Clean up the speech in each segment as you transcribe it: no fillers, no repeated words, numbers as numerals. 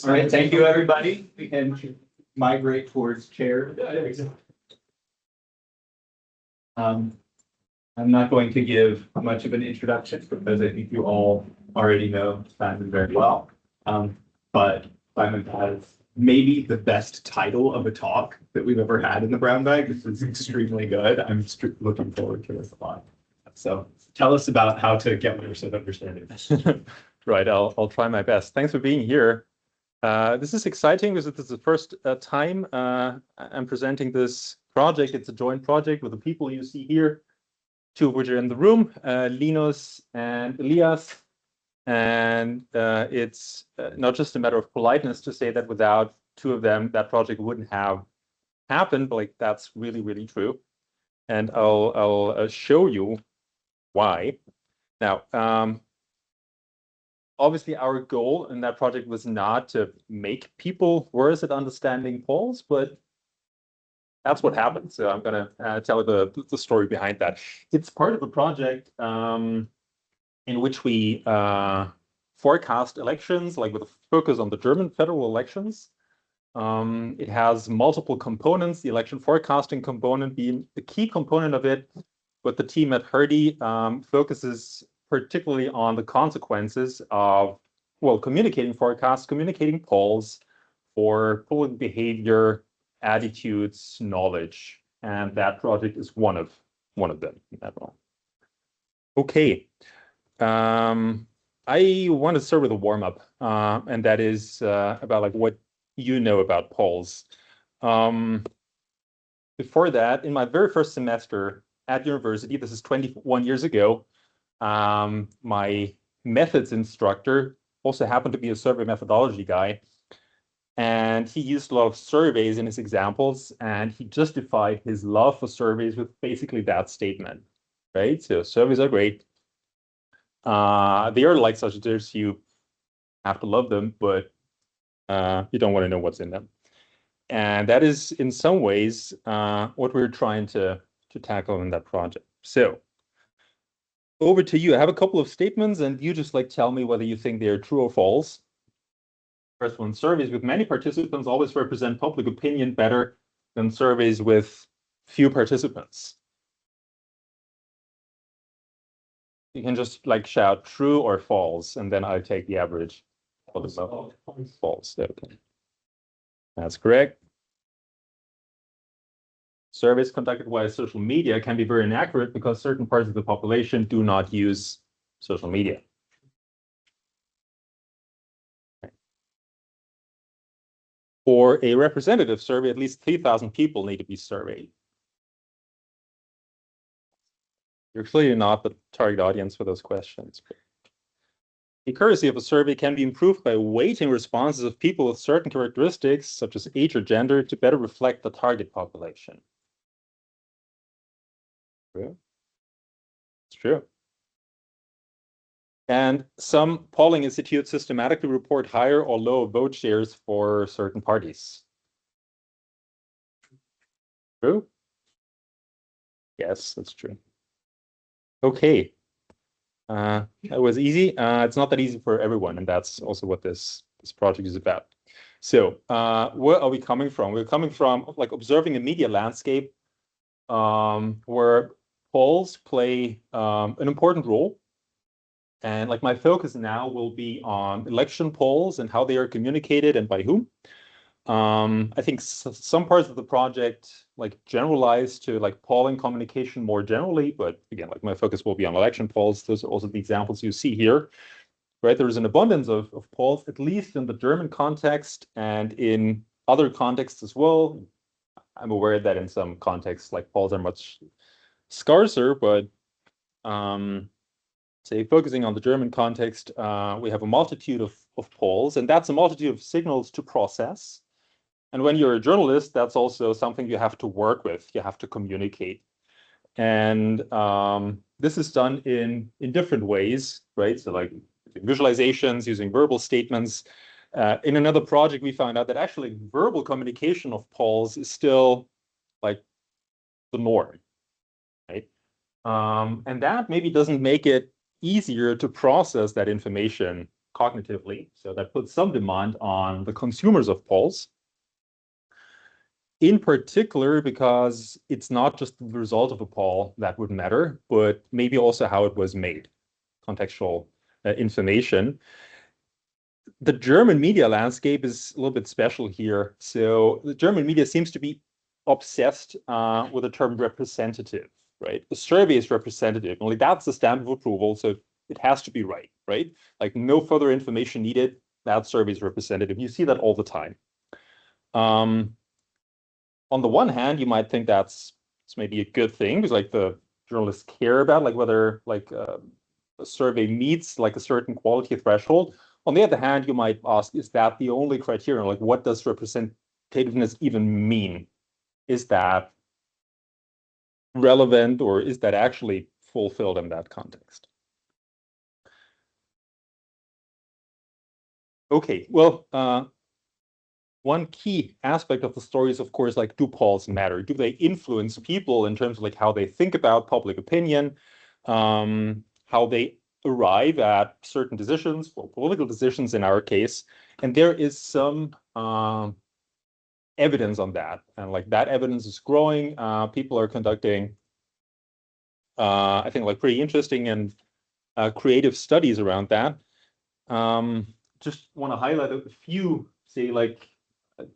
All right, thank you, everybody. We can migrate towards chair. I'm not going to give much of an introduction because I think you all already know Simon very well. But Simon has maybe the best title of a talk that we've ever had in the Brown Bag. This is extremely good. I'm looking forward to this a lot. So tell us about how to get 100% understanding. Right, I'll try my best. Thanks for being here. This is exciting because this is the first time I'm presenting this project. It's a joint project with the people you see here, two of which are in the room, Linus and Elias. And it's not just a matter of politeness to say that without two of them, that project wouldn't have happened, but like that's really, really true. And I'll show you why. Now, obviously, our goal in that project was not to make people worse at understanding polls, but that's what happened. So I'm going to tell the story behind that. It's part of a project in which we forecast elections, like with a focus on the German federal elections. It has multiple components, the election forecasting component being the key component of it, but the team at Hertie focuses particularly on the consequences of, well, communicating forecasts, communicating polls for polling behavior, attitudes, knowledge, and that project is one of them. Okay, I want to start with a warm-up, and that is about like what you know about polls. Before that, in my very first semester at university, this is 21 years ago, my methods instructor also happened to be a survey methodology guy. And he used a lot of surveys in his examples, and he justified his love for surveys with basically that statement, right? So surveys are great. They are like such, you have to love them, but you don't want to know what's in them. And that is, in some ways, what we're trying to tackle in that project. So over to you. I have a couple of statements, and you just like tell me whether you think they are true or false. First one, surveys with many participants always represent public opinion better than surveys with few participants. You can just like shout true or false, and then I'll take the average. False. Okay. That's correct. Surveys conducted via social media can be very inaccurate because certain parts of the population do not use social media. For a representative survey, at least 3,000 people need to be surveyed. You're clearly not the target audience for those questions. The accuracy of a survey can be improved by weighting responses of people with certain characteristics, such as age or gender, to better reflect the target population. True. It's true. And some polling institutes systematically report higher or lower vote shares for certain parties. True? Yes, that's true. Okay. That was easy. It's not that easy for everyone, and that's also what this project is about. So where are we coming from? We're coming from like observing a media landscape where polls play an important role. And like my focus now will be on election polls and how they are communicated and by whom. I think some parts of the project like generalize to like polling communication more generally, but again, like my focus will be on election polls. Those are also the examples you see here, right? There is an abundance of polls, at least in the German context and in other contexts as well. I'm aware that in some contexts, like polls are much scarcer, but say focusing on the German context, we have a multitude of polls, and that's a multitude of signals to process. And when you're a journalist, that's also something you have to work with. You have to communicate. And this is done in different ways, right? So like visualizations, using verbal statements. In another project, we found out that actually verbal communication of polls is still like the norm, right? And that maybe doesn't make it easier to process that information cognitively. So that puts some demand on the consumers of polls. In particular, because it's not just the result of a poll that would matter, but maybe also how it was made, contextual information. The German media landscape is a little bit special here. So the German media seems to be obsessed with the term representative, right? The survey is representative. Only that's the stamp of approval, so it has to be right, right? Like no further information needed. That survey is representative. You see that all the time. On the one hand, you might think it's maybe a good thing because like the journalists care about like whether like a survey meets like a certain quality threshold. On the other hand, you might ask, is that the only criterion? Like what does representativeness even mean? Is that relevant or is that actually fulfilled in that context? Okay, well, one key aspect of the story is, of course, like, do polls matter? Do they influence people in terms of like how they think about public opinion, how they arrive at certain decisions, well, political decisions in our case? And there is some evidence on that, and like that evidence is growing. People are conducting, I think, like pretty interesting and creative studies around that. Just want to highlight a few, say, like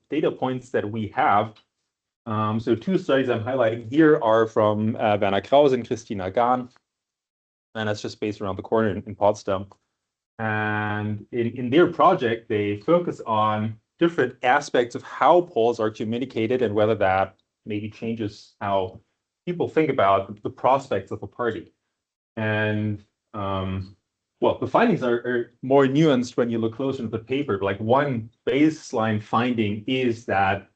data points that we have. So two studies I'm highlighting here are from Werner Krause and Christina Gahn, and that's just based around the corner in Potsdam. And in their project, they focus on different aspects of how polls are communicated and whether that maybe changes how people think about the prospects of a party. And well, the findings are more nuanced when you look closer into the paper. Like one baseline finding is that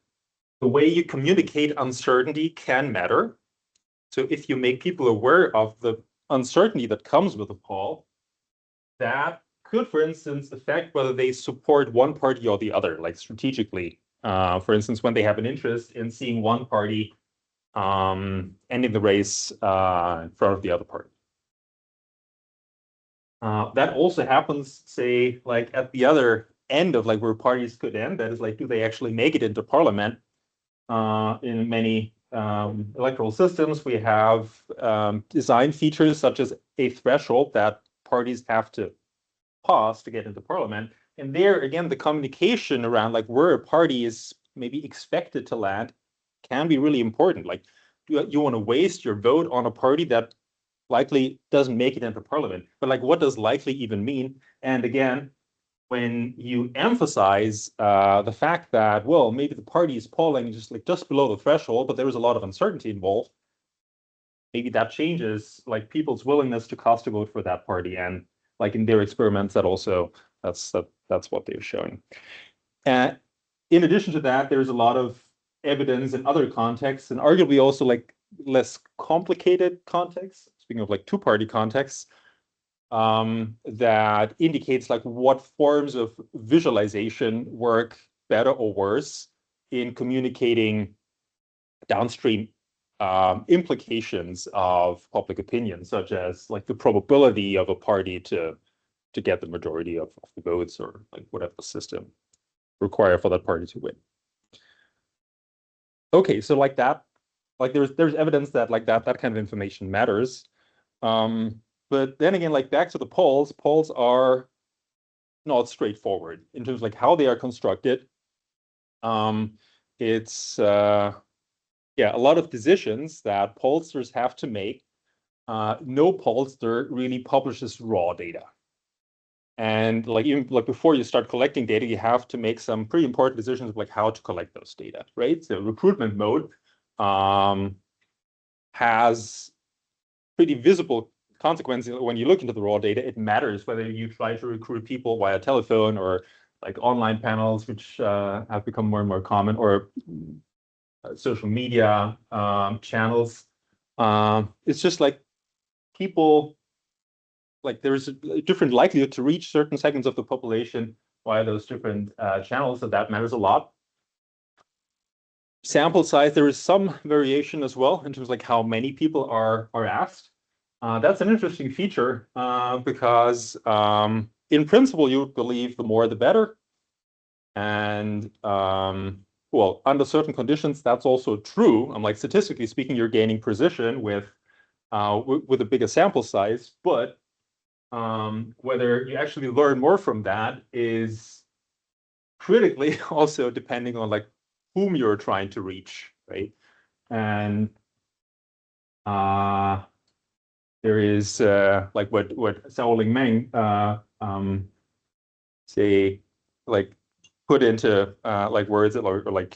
the way you communicate uncertainty can matter. So if you make people aware of the uncertainty that comes with a poll, that could, for instance, affect whether they support one party or the other, like strategically. For instance, when they have an interest in seeing one party ending the race in front of the other party. That also happens, say, like at the other end of like where parties could end. That is like, do they actually make it into parliament? In many electoral systems, we have design features such as a threshold that parties have to pass to get into parliament. And there, again, the communication around like where a party is maybe expected to land can be really important. Like, do you want to waste your vote on a party that likely doesn't make it into parliament? But like, what does likely even mean? And again, when you emphasize the fact that, well, maybe the party is polling just below the threshold, but there is a lot of uncertainty involved, maybe that changes like people's willingness to cast a vote for that party. And like in their experiments, that's what they're showing. And in addition to that, there's a lot of evidence in other contexts, and arguably also like less complicated contexts, speaking of like two-party contexts, that indicates like what forms of visualization work better or worse in communicating downstream implications of public opinion, such as like the probability of a party to get the majority of the votes, or like whatever the system require for that party to win. Okay, so like that, like there's evidence that like that kind of information matters. But then again, like back to the polls are not straightforward in terms of like how they are constructed. It's yeah, a lot of decisions that pollsters have to make. No pollster really publishes raw data. And like even like before you start collecting data, you have to make some pretty important decisions of like how to collect those data, right? So recruitment mode has pretty visible consequences when you look into the raw data. It matters whether you try to recruit people via telephone or like online panels, which have become more and more common, or social media channels. It's just like people, like there's a different likelihood to reach certain segments of the population via those different channels, so that matters a lot. Sample size, there is some variation as well in terms of like how many people are asked. That's an interesting feature because in principle, you would believe the more the better. And well, under certain conditions, that's also true. Like statistically speaking, you're gaining precision with a bigger sample size, but whether you actually learn more from that is critically also depending on like whom you're trying to reach, right? And there is like what Xiaoling Meng say, like put into like words or like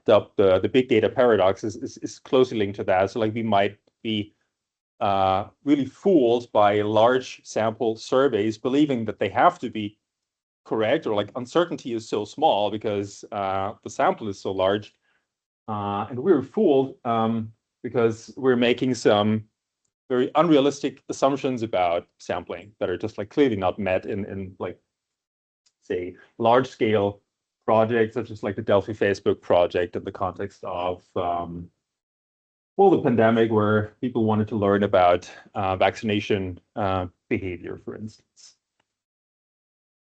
the big data paradox is closely linked to that. So like we might be really fooled by large sample surveys, believing that they have to be correct, or like uncertainty is so small because the sample is so large. And we're fooled because we're making some very unrealistic assumptions about sampling that are just like clearly not met in like, say, large scale projects such as like the Delphi Facebook project in the context of well, the pandemic, where people wanted to learn about vaccination behavior, for instance.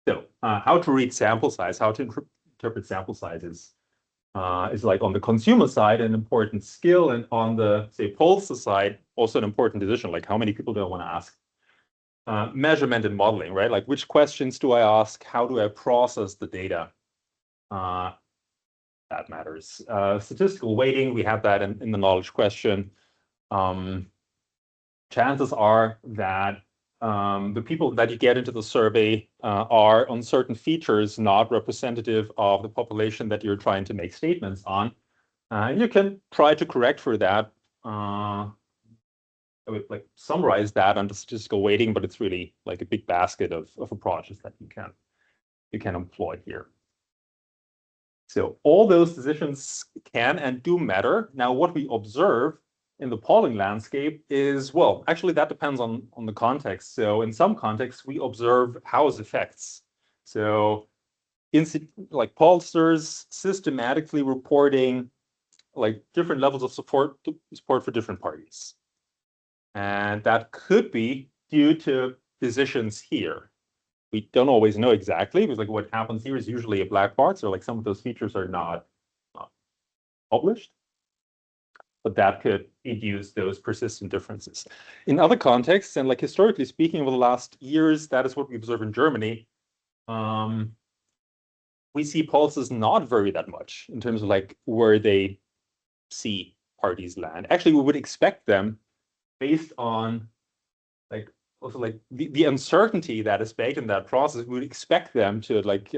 So how to read sample size, how to interpret sample sizes is like on the consumer side an important skill, and on the, say, pollster side, also an important decision, like how many people do I want to ask? Measurement and modeling, right? Like which questions do I ask? How do I process the data? That matters. Statistical weighting, we have that in the knowledge question. Chances are that the people that you get into the survey are on certain features not representative of the population that you're trying to make statements on. You can try to correct for that. I would like summarize that under statistical weighting, but it's really like a big basket of approaches that you can employ here. So all those decisions can and do matter. Now, what we observe in the polling landscape is, well, actually that depends on the context. So in some contexts, we observe house effects. So like pollsters systematically reporting like different levels of support for different parties. And that could be due to decisions here. We don't always know exactly, because like what happens here is usually a black box, or like some of those features are not published, but that could induce those persistent differences. In other contexts, and like historically speaking, over the last years, that is what we observe in Germany. We see pulses not vary that much in terms of like where they see parties land. Actually, we would expect them, based on like also like the uncertainty that is baked in that process, we would expect them to like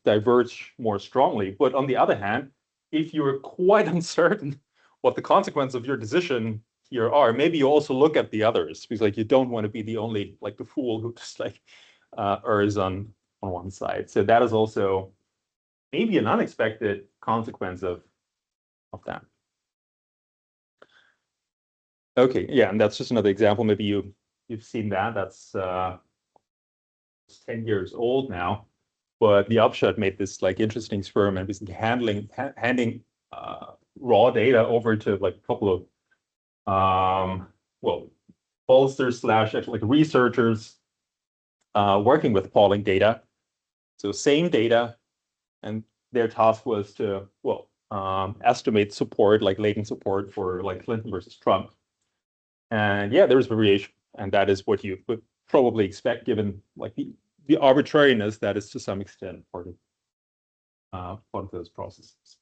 diverge more strongly. But on the other hand, if you're quite uncertain what the consequences of your decision here are, maybe you also look at the others, because like you don't want to be the only like the fool who just like errs on one side. So that is also maybe an unexpected consequence of that. Okay, yeah, and that's just another example. Maybe you've seen that. That's 10 years old now, but the upshot made this like interesting experiment, basically handing raw data over to like a couple of well, pollsters slash actually like researchers working with polling data. So same data, and their task was to, well, estimate support, like latent support for like Clinton versus Trump. And yeah, there was variation, and that is what you would probably expect, given like the arbitrariness that is to some extent part of those processes.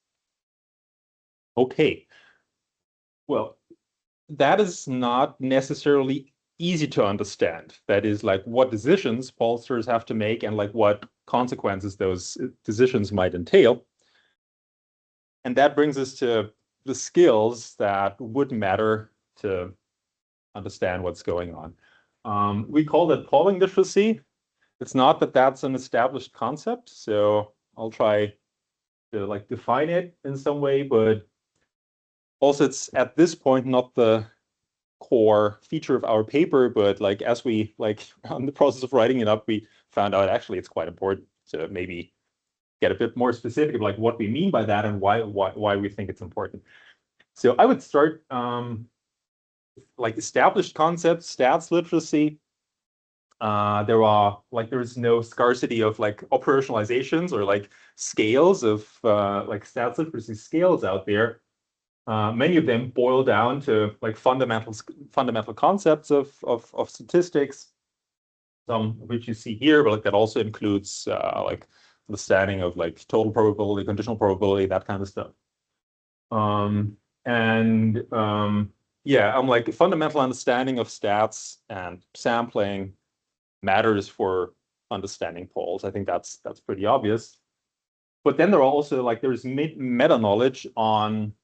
Okay, well, that is not necessarily easy to understand. That is like what decisions pollsters have to make, and like what consequences those decisions might entail. And that brings us to the skills that would matter to understand what's going on. We call that polling literacy. It's not that that's an established concept, so I'll try to like define it in some way, but also it's at this point not the core feature of our paper, but like as we like on the process of writing it up, we found out actually it's quite important to maybe get a bit more specific of like what we mean by that and why we think it's important. So I would start like established concepts, stats literacy. there's no scarcity of like operationalizations or like scales of like stats literacy scales out there. Many of them boil down to like fundamental concepts of statistics, some of which you see here, but like that also includes like understanding of like total probability, conditional probability, that kind of stuff. Yeah, I'm like fundamental understanding of stats and sampling matters for understanding polls. I think that's pretty obvious. But then there are also like there's meta knowledge on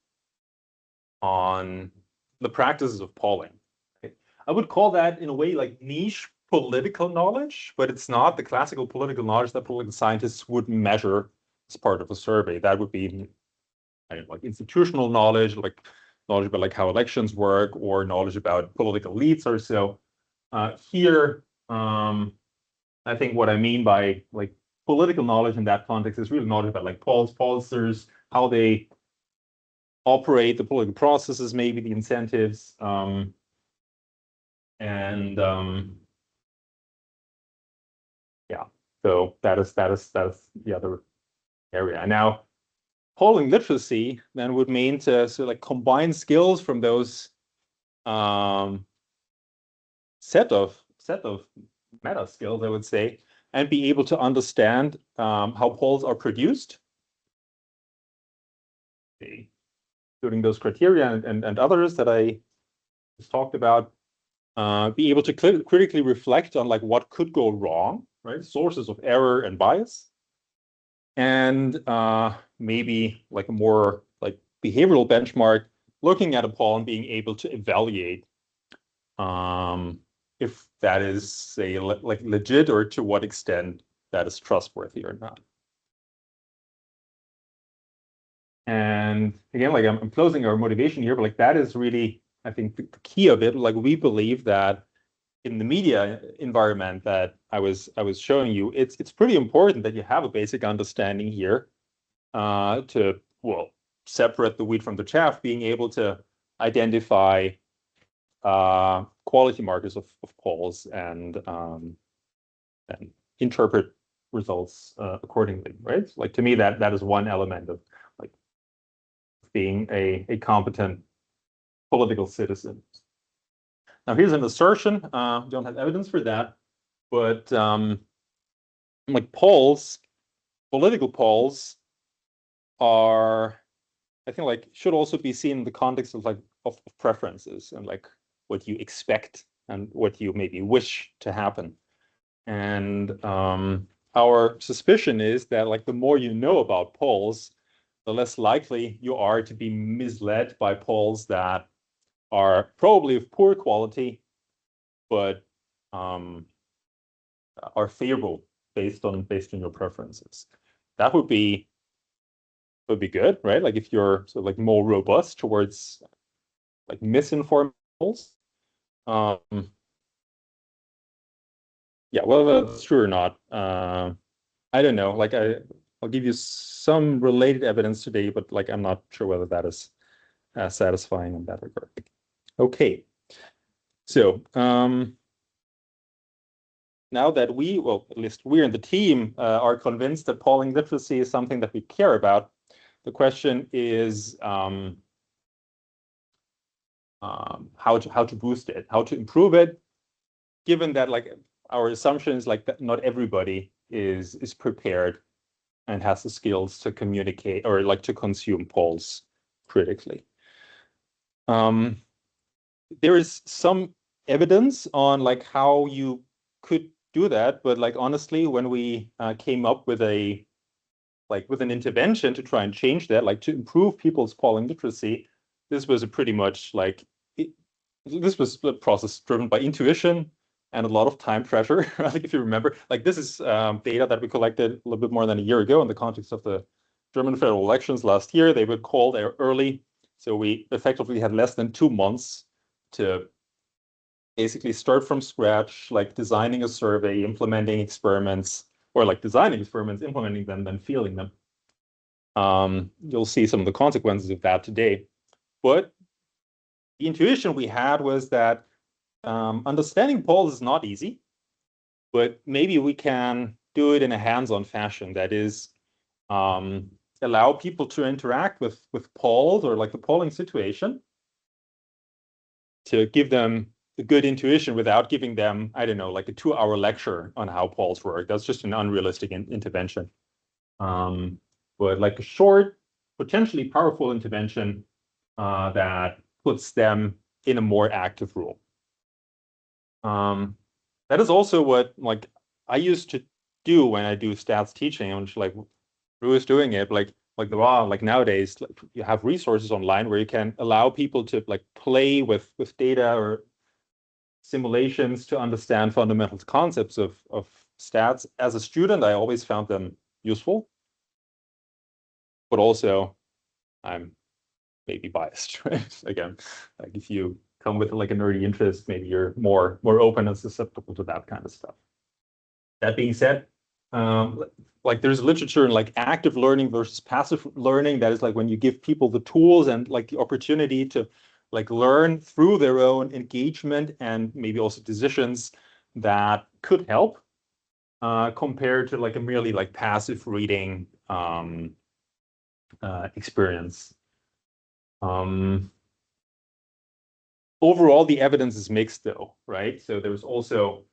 the practices of polling. Okay? I would call that in a way like niche political knowledge, but it's not the classical political knowledge that political scientists would measure as part of a survey. That would be like institutional knowledge, like knowledge about like how elections work, or knowledge about political elites or so. Here, I think what I mean by like political knowledge in that context is really knowledge about like pollsters, how they operate the political processes, maybe the incentives, yeah. So that is the other area. Now, polling literacy then would mean to sort of like combine skills from those set of meta skills, I would say, and be able to understand how polls are produced, including those criteria and others that I just talked about. Be able to critically reflect on like what could go wrong, right? Sources of error and bias, and maybe like a more like behavioral benchmark, looking at a poll and being able to evaluate if that is, say, like legit, or to what extent that is trustworthy or not. And again, like I'm closing our motivation here, but like that is really, I think, the key of it. Like we believe that in the media environment that I was showing you, it's pretty important that you have a basic understanding here to, well, separate the wheat from the chaff, being able to identify quality markers of polls and interpret results accordingly, right? Like to me, that is one element of like being a competent political citizen. Now, here's an assertion. Don't have evidence for that, but like polls, political polls are, I think, like should also be seen in the context of like of preferences and like what you expect and what you maybe wish to happen. And our suspicion is that like the more you know about polls, the less likely you are to be misled by polls that are probably of poor quality, but are favorable based on your preferences. That would be good, right? Like if you're sort of like more robust towards like misinformed polls. Yeah, whether that's true or not, I don't know. Like I'll give you some related evidence today, but like I'm not sure whether that is satisfying in that regard. Okay, so now that well, at least we're in the team, are convinced that polling literacy is something that we care about, the question is how to boost it, how to improve it, given that like our assumption is like that not everybody is prepared and has the skills to communicate or like to consume polls critically. There is some evidence on like how you could do that, but like honestly, when we came up with an intervention to try and change that, like to improve people's polling literacy, this was a pretty much like this was a process driven by intuition and a lot of time pressure. Like if you remember, like this is data that we collected a little bit more than a year ago in the context of the German federal elections last year. They were called early, so we effectively had less than 2 months to basically start from scratch, like designing a survey, implementing experiments, or like designing experiments, implementing them, then fielding them. You'll see some of the consequences of that today. But the intuition we had was that understanding polls is not easy. but maybe we can do it in a hands-on fashion. That is, allow people to interact with polls or like the polling situation to give them a good intuition without giving them, I don't know, like a 2-hour lecture on how polls work. That's just an unrealistic intervention. But like a short, potentially powerful intervention that puts them in a more active role. That is also what like I used to do when I do stats teaching. I'm just like, who is doing it? Like nowadays, like, you have resources online where you can allow people to like play with data or simulations to understand fundamental concepts of stats. As a student, I always found them useful, but also I'm maybe biased, right? Again, like if you come with like a nerdy interest, maybe you're more open and susceptible to that kind of stuff. That being said, like there's literature in like active learning versus passive learning. That is like when you give people the tools and like the opportunity to like learn through their own engagement and maybe also decisions that could help compared to like a merely like passive reading experience. Overall, the evidence is mixed though, right? So there's also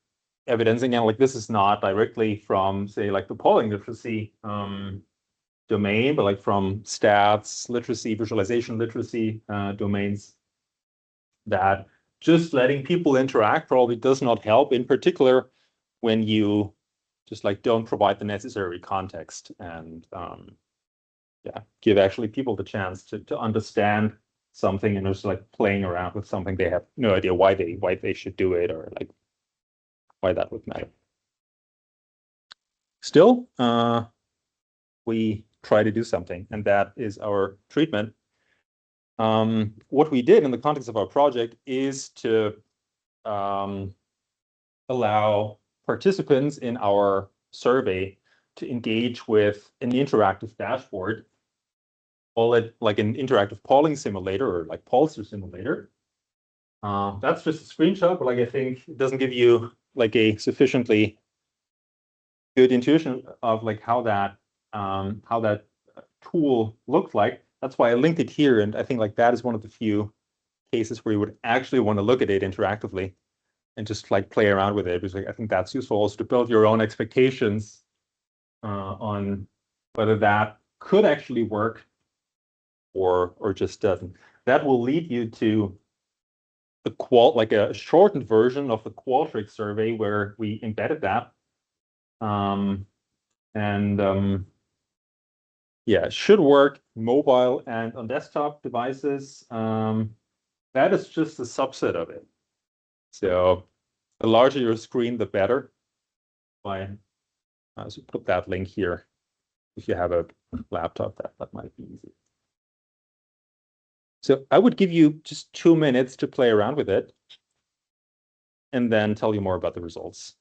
evidence, again, like this is not directly from, say, like the polling literacy domain, but like from stats, literacy, visualization literacy domains, that just letting people interact probably does not help, in particular when you just like don't provide the necessary context and yeah, give actually people the chance to understand something and just like playing around with something they have no idea why they should do it or like why that would matter. Still, we try to do something, and that is our treatment. What we did in the context of our project is to allow participants in our survey to engage with an interactive dashboard, call it like an interactive polling simulator or like pollster simulator. That's just a screenshot, but like I think it doesn't give you like a sufficiently good intuition of like how that tool looks like. That's why I linked it here, and I think like that is one of the few cases where you would actually want to look at it interactively and just like play around with it. Because like, I think that's useful also to build your own expectations on whether that could actually work or just doesn't. That will lead you to the like a shortened version of the Qualtrics survey where we embedded that. Yeah, it should work mobile and on desktop devices. That is just a subset of it. So the larger your screen, the better. So put that link here. If you have a laptop, that might be easy. So I would give you just 2 minutes to play around with it and then tell you more about the results.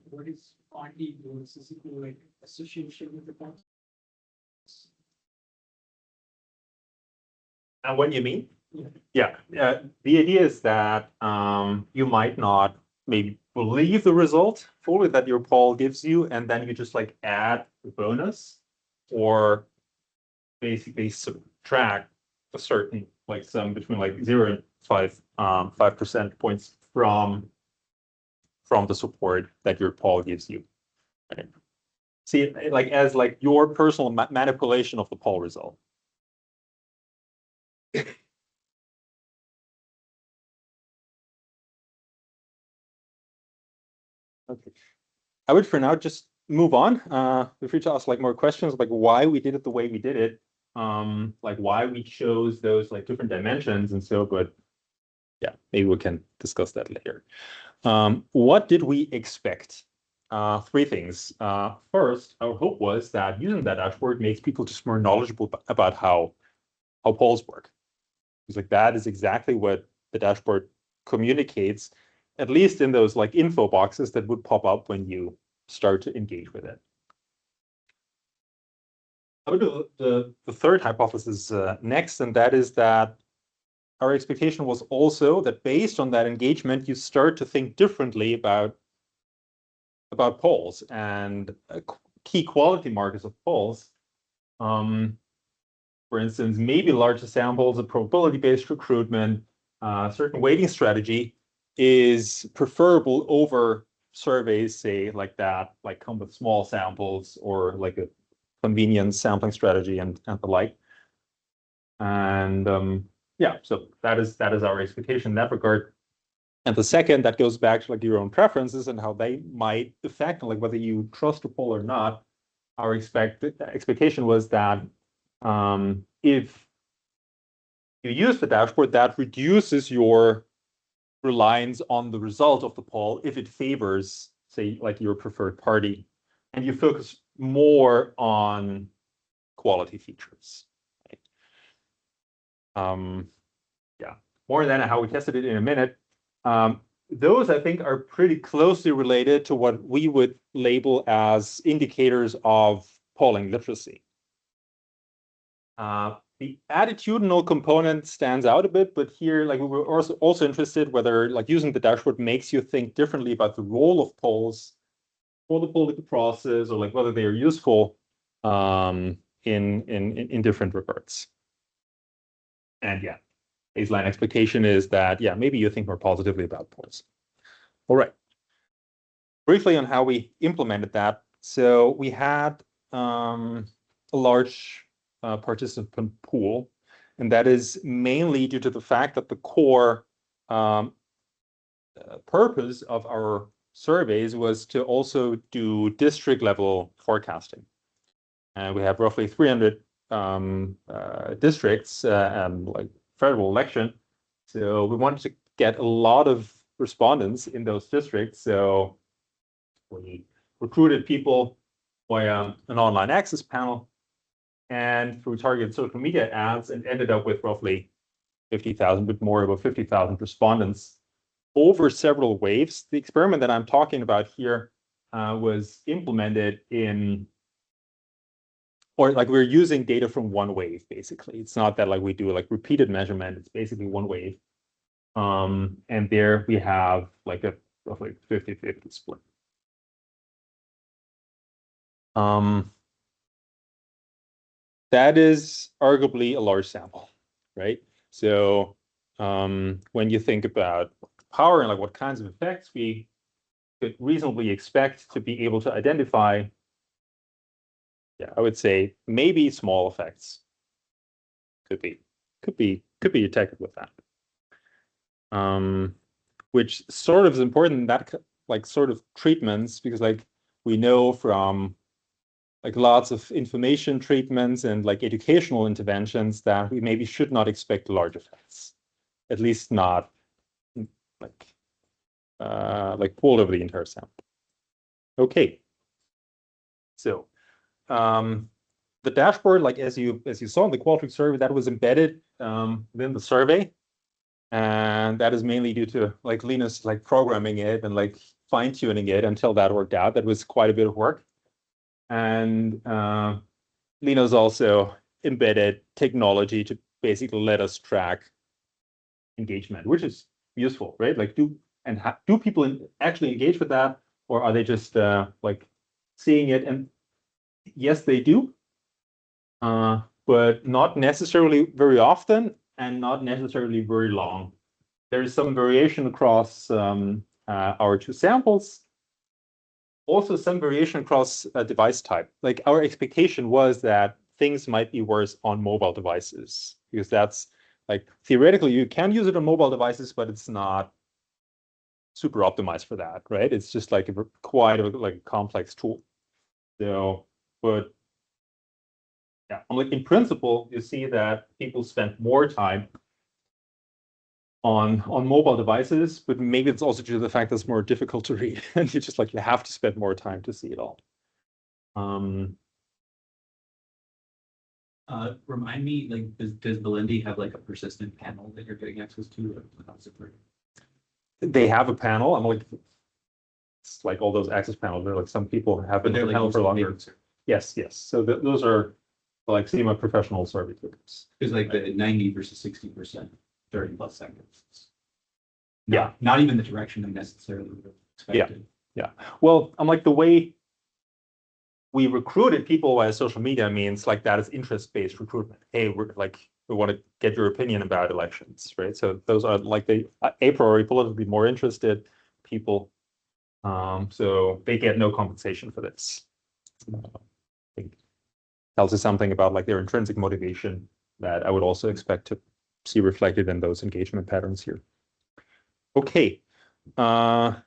What is quantity versus like association with the points? And what do you mean? Yeah. Yeah, the idea is that you might not maybe believe the result fully that your poll gives you, and then you just like add the bonus or basically subtract a certain like sum between like 0 and 5% points from the support that your poll gives you. Right? See it like as like your personal manipulation of the poll result. Okay. I would for now just move on. Feel free to ask like more questions, like why we did it the way we did it, like why we chose those like different dimensions and so, but yeah, maybe we can discuss that later. What did we expect? Three things. First, our hope was that using that dashboard makes people just more knowledgeable about how polls work. It's like that is exactly what the dashboard communicates, at least in those like info boxes that would pop up when you start to engage with it. I'll do the third hypothesis next, and that is that our expectation was also that based on that engagement, you start to think differently about polls and key quality markers of polls. For instance, maybe larger samples, a probability-based recruitment, certain weighting strategy is preferable over surveys, say like that, like come with small samples or like a convenience sampling strategy and the like. And yeah, so that is our expectation in that regard. And the second, that goes back to like your own preferences and how they might affect like whether you trust a poll or not. Our expectation was that if you use the dashboard, that reduces your reliance on the result of the poll if it favors, say, like your preferred party, and you focus more on quality features. Right? Yeah, more than how we tested it in a minute. Those, I think, are pretty closely related to what we would label as indicators of polling literacy. The attitudinal component stands out a bit, but here, like we were also interested whether like using the dashboard makes you think differently about the role of polls for the political process, or like whether they are useful in different regards. And yeah, baseline expectation is that, yeah, maybe you think more positively about polls. All right. Briefly on how we implemented that. So we had a large participant pool, and that is mainly due to the fact that the core purpose of our surveys was to also do district level forecasting. And we have roughly 300 districts and like federal election. So we wanted to get a lot of respondents in those districts. So we recruited people via an online access panel and through targeted social media ads, and ended up with roughly 50,000, but more about 50,000 respondents over several waves. The experiment that I'm talking about here was implemented in, or like we're using data from one wave, basically. It's not that like we do like repeated measurement, it's basically one wave. And there we have like a roughly 50-50 split. That is arguably a large sample, right? So when you think about power and like what kinds of effects we could reasonably expect to be able to identify, yeah, I would say maybe small effects could be detected with that. Which sort of is important in that like sort of treatments, because like we know from like lots of information treatments and like educational interventions that we maybe should not expect large effects, at least not like pooled over the entire sample. Okay, so the dashboard, like as you saw in the qualitative survey, that was embedded within the survey, and that is mainly due to like Linus like programming it and like fine-tuning it until that worked out. That was quite a bit of work. And Linus also embedded technology to basically let us track engagement, which is useful, right? Like, do people actually engage with that, or are they just like seeing it? And yes, they do, but not necessarily very often, and not necessarily very long. There is some variation across our two samples. Also, some variation across device type. Like, our expectation was that things might be worse on mobile devices, because that's like theoretically you can use it on mobile devices, but it's not super optimized for that, right? It's just like quite a complex tool. So, but yeah, like in principle, you see that people spend more time on mobile devices, but maybe it's also due to the fact that it's more difficult to read, and you have to spend more time to see it all. Remind me, like, does Belendi have like a persistent panel that you're getting access to? They have a panel. I'm like, it's like all those access panels. They're like, some people have been panel for longer. Yes. So those are like semi-professional survey tokens. Because like the 90 versus 60%, 30+ seconds. Yeah. Not even the direction I necessarily would have expected. Yeah. Well, I'm like, the way we recruited people via social media means like that is interest-based recruitment. Hey, we want to get your opinion about elections, right? So those are like the a priori politically more interested people. So they get no compensation for this. I think tells us something about like their intrinsic motivation that I would also expect to see reflected in those engagement patterns here. Okay, you want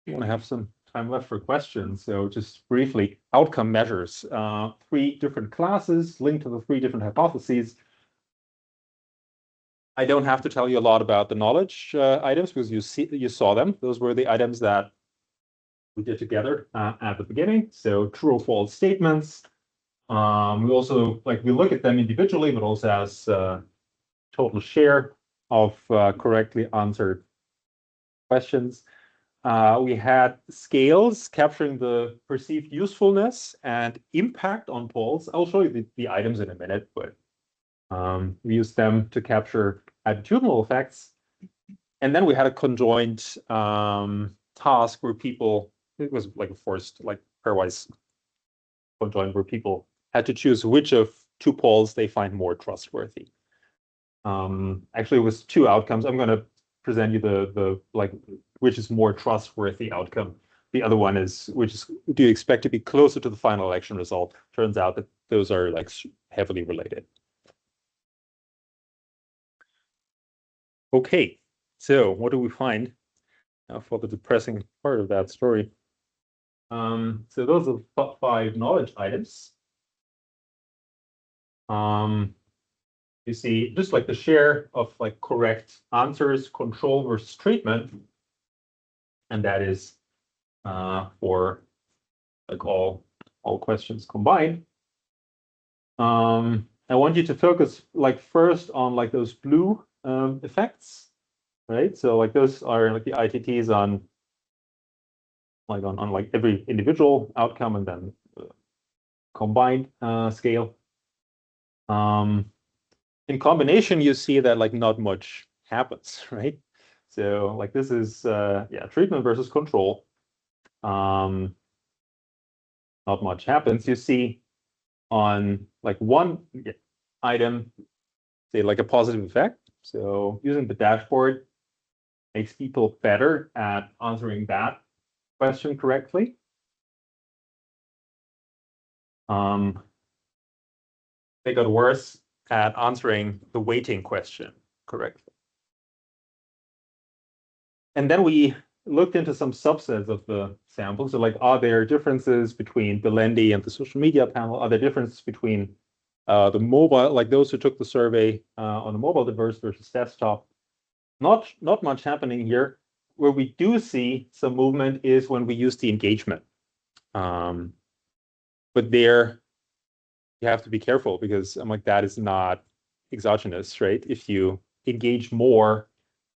to have some time left for questions. So just briefly, outcome measures, 3 different classes linked to the 3 different hypotheses. I don't have to tell you a lot about the knowledge items, because you saw them. Those were the items that we did together at the beginning. So true or false statements. We also we look at them individually, but also as total share of correctly answered questions. We had scales capturing the perceived usefulness and impact on polls. I'll show you the items in a minute, but we used them to capture attitudinal effects. And then we had a conjoint task where people, it was like a forced, like pairwise conjoint, where people had to choose which of 2 polls they find more trustworthy. Actually, it was 2 outcomes. I'm going to present you the which is more trustworthy outcome. The other one is, do you expect to be closer to the final election result? Turns out that those are like heavily related. Okay, so what do we find now for the depressing part of that story? So those are the 5 knowledge items. You see just like the share of like correct answers, control versus treatment. And that is for like all questions combined. I want you to focus like first on like those blue effects, right? So like those are like the ITTs on like every individual outcome, and then combined scale. In combination, you see that like not much happens, right? So like this is treatment versus control. Not much happens. You see on like one item, say like a positive effect. So using the dashboard makes people better at answering that question correctly. They got worse at answering the weighting question correctly. And then we looked into some subsets of the sample. So like, are there differences between Belendi and the social media panel? Are there differences between the mobile, like those who took the survey on the mobile device versus desktop? Not much happening here. Where we do see some movement is when we use the engagement. But there, you have to be careful, because I'm like, that is not exogenous, right? If you engage more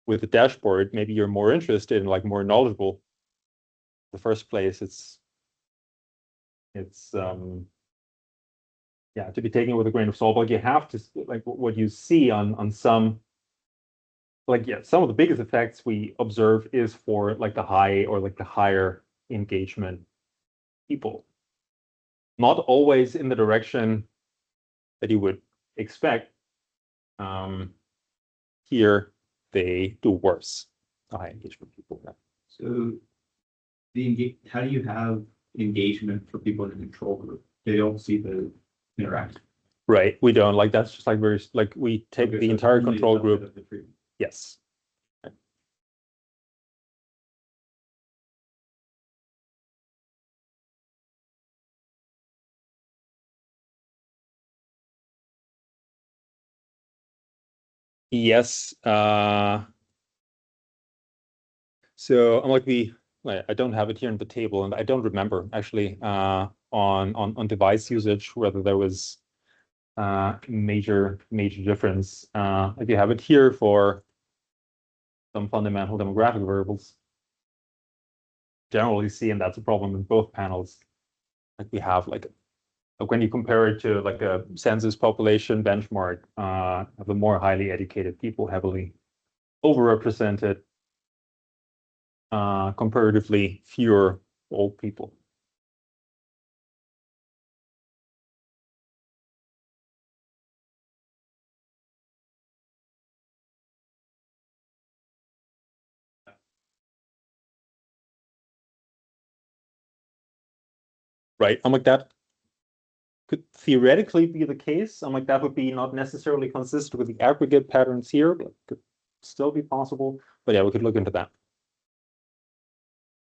with the dashboard, maybe you're more interested and like more knowledgeable. the first place, it's yeah, to be taken with a grain of salt. Like you have to, like what you see on some, like, yeah, some of the biggest effects we observe is for like the high or like the higher engagement people. Not always in the direction that you would expect. Here they do worse, the high engagement people. So how do you have engagement for people in the control group? They don't see the interaction. Right, we don't, like, that's just like very, like, we take Okay, the so it's entire only a control subset group. of the treatment. Yes. Yes. So I'm like I don't have it here on the table, and I don't remember actually on device usage whether there was major difference. If you have it here for some fundamental demographic variables, generally see, and that's a problem in both panels. Like we have like when you compare it to like a census population benchmark, of the more highly educated people heavily overrepresented, comparatively fewer old people. Right, I'm like that could theoretically be the case. I'm like that would be not necessarily consistent with the aggregate patterns here, but could still be possible. But yeah, we could look into that.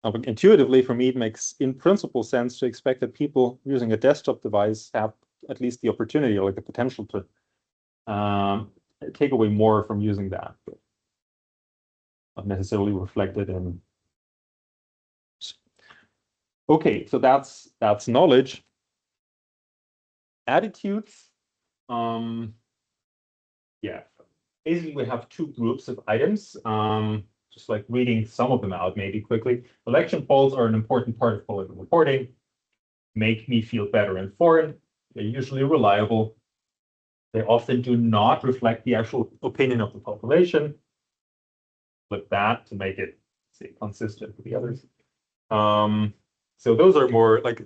Intuitively, for me, it makes in principle sense to expect that people using a desktop device have at least the opportunity or like the potential to take away more from using that, but not necessarily reflected in. Okay, so that's knowledge. Attitudes. Yeah, basically we have two groups of items. Just like reading some of them out maybe quickly. Election polls are an important part of political reporting. Make me feel better informed. They're usually reliable. They often do not reflect the actual opinion of the population. Flip that to make it, say, consistent with the others. So those are more like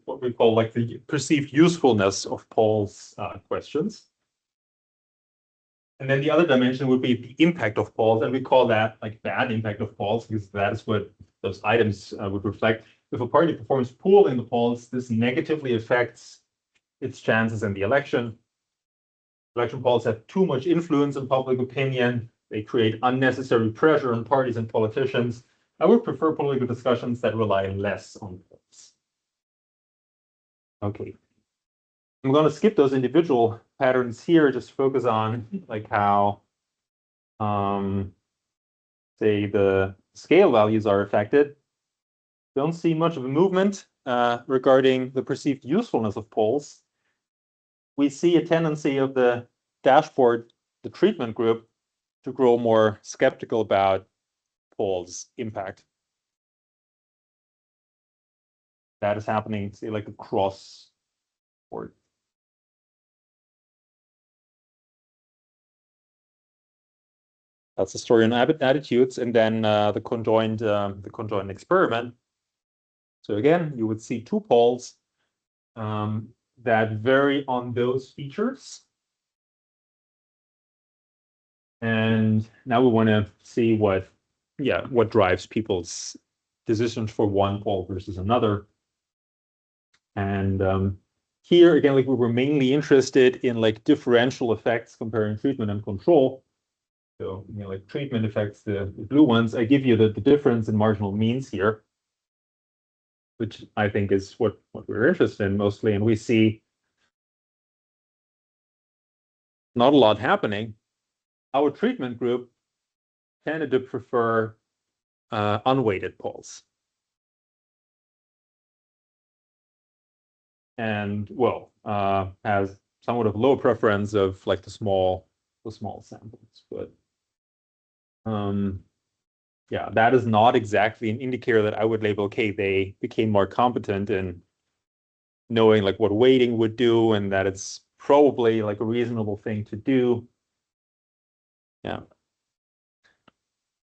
what we call like the perceived usefulness of polls questions. And then the other dimension would be the impact of polls, and we call that like bad impact of polls because that is what those items would reflect. If a party performs poorly in the polls, this negatively affects its chances in the election. Election polls have too much influence on public opinion. They create unnecessary pressure on parties and politicians. I would prefer political discussions that rely less on polls. Okay. I'm going to skip those individual patterns here, just focus on like how, say, the scale values are affected. Don't see much of a movement regarding the perceived usefulness of polls. We see a tendency of the dashboard, the treatment group, to grow more skeptical about polls' impact. That is happening, say, like across board. That's the story on attitudes, and then the conjoint experiment. So again, you would see two polls that vary on those features. And now we want to see what drives people's decisions for one poll versus another. And here again, like we were mainly interested in like differential effects comparing treatment and control. So, you know, like treatment affects the blue ones. I give you the difference in marginal means here, which I think is what we're interested in mostly. And we see not a lot happening. Our treatment group tended to prefer unweighted polls. And well, has somewhat of low preference of like the small samples, but yeah, that is not exactly an indicator that I would label, okay, they became more competent in knowing like what weighting would do and that it's probably like a reasonable thing to do. Yeah,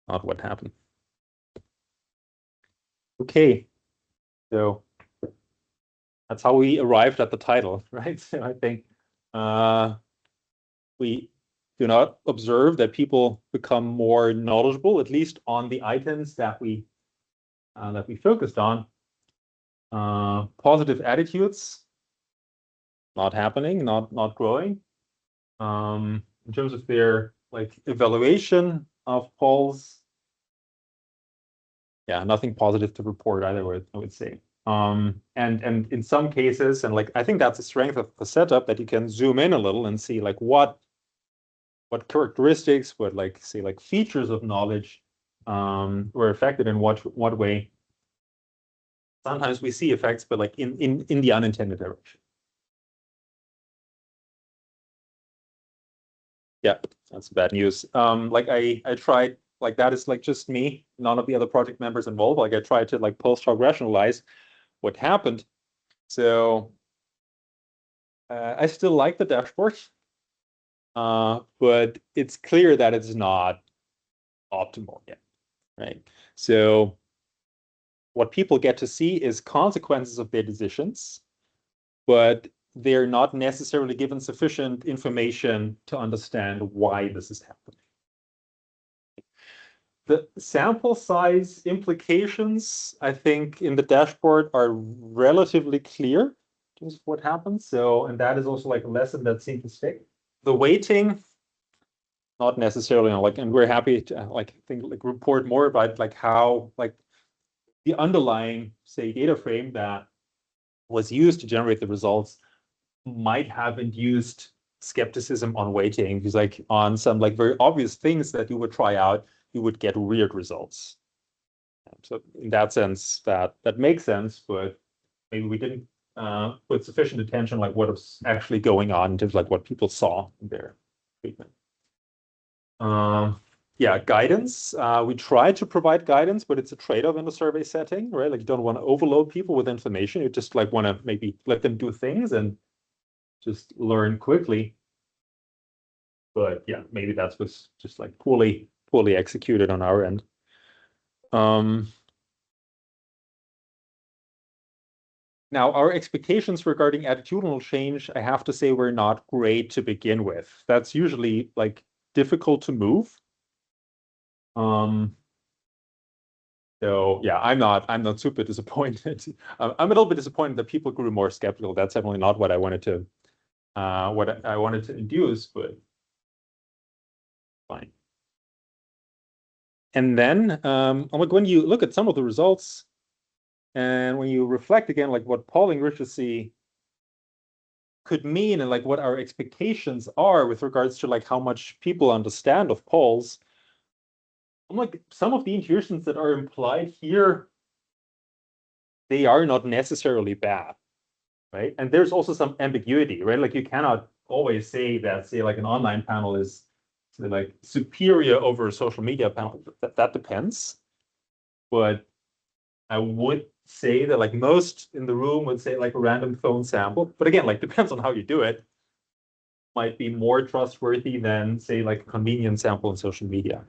not what happened. Okay, so that's how we arrived at the title, right? So I think we do not observe that people become more knowledgeable, at least on the items that we focused on. Positive attitudes, not happening, not growing. In terms of their like evaluation of polls, yeah, nothing positive to report either way, I would say. And in some cases, and like I think that's the strength of the setup, that you can zoom in a little and see like what characteristics, what like say like features of knowledge were affected in what way. Sometimes we see effects, but like in the unintended direction. Yeah, that's bad news. Like I tried, like that is like just me, none of the other project members involved. Like I tried to like post-hoc rationalize what happened. So I still like the dashboard, but it's clear that it's not optimal yet, right? So what people get to see is consequences of their decisions, but they're not necessarily given sufficient information to understand why this is happening. The sample size implications, I think, in the dashboard are relatively clear just what happens. So, and that is also like a lesson that seems to stick. The weighting, not necessarily, like, and we're happy to like think like report more about like how like the underlying, say, data frame that was used to generate the results might have induced skepticism on weighting, because like on some like very obvious things that you would try out, you would get weird results. So in that sense, that makes sense, but maybe we didn't put sufficient attention like what was actually going on in terms of like what people saw in their treatment. Yeah, guidance. We try to provide guidance, but it's a trade-off in the survey setting, right? Like you don't want to overload people with information. You just like want to maybe let them do things and just learn quickly. But yeah, maybe that was just like poorly executed on our end. Now, our expectations regarding attitudinal change, I have to say, were not great to begin with. That's usually like difficult to move. So yeah, I'm not super disappointed. I'm a little bit disappointed that people grew more skeptical. That's definitely not what I wanted to induce, but fine. And then like when you look at some of the results, and when you reflect again, like what polling literacy could mean and like what our expectations are with regards to like how much people understand of polls, I'm like some of the intuitions that are implied here, they are not necessarily bad, right? And there's also some ambiguity, right? Like you cannot always say that, say, like an online panel is like superior over a social media panel. That depends. But I would say that like most in the room would say like a random phone sample. But again, like depends on how you do it. Might be more trustworthy than say like a convenience sample in social media.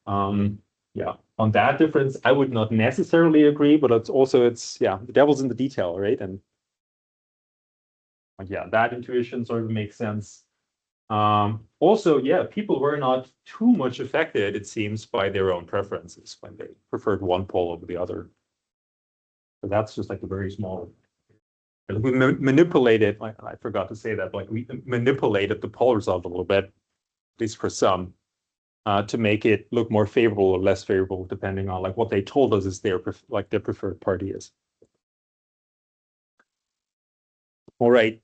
Yeah, on that difference, I would not necessarily agree, but it's yeah, the devil's in the detail, right? And yeah, that intuition sort of makes sense. Also, yeah, people were not too much affected, it seems, by their own preferences when they preferred one poll over the other. So that's just like a very small. We manipulated, I forgot to say that, like we manipulated the poll result a little bit, at least for some, to make it look more favorable or less favorable, depending on like what they told us is their preferred party is. All right.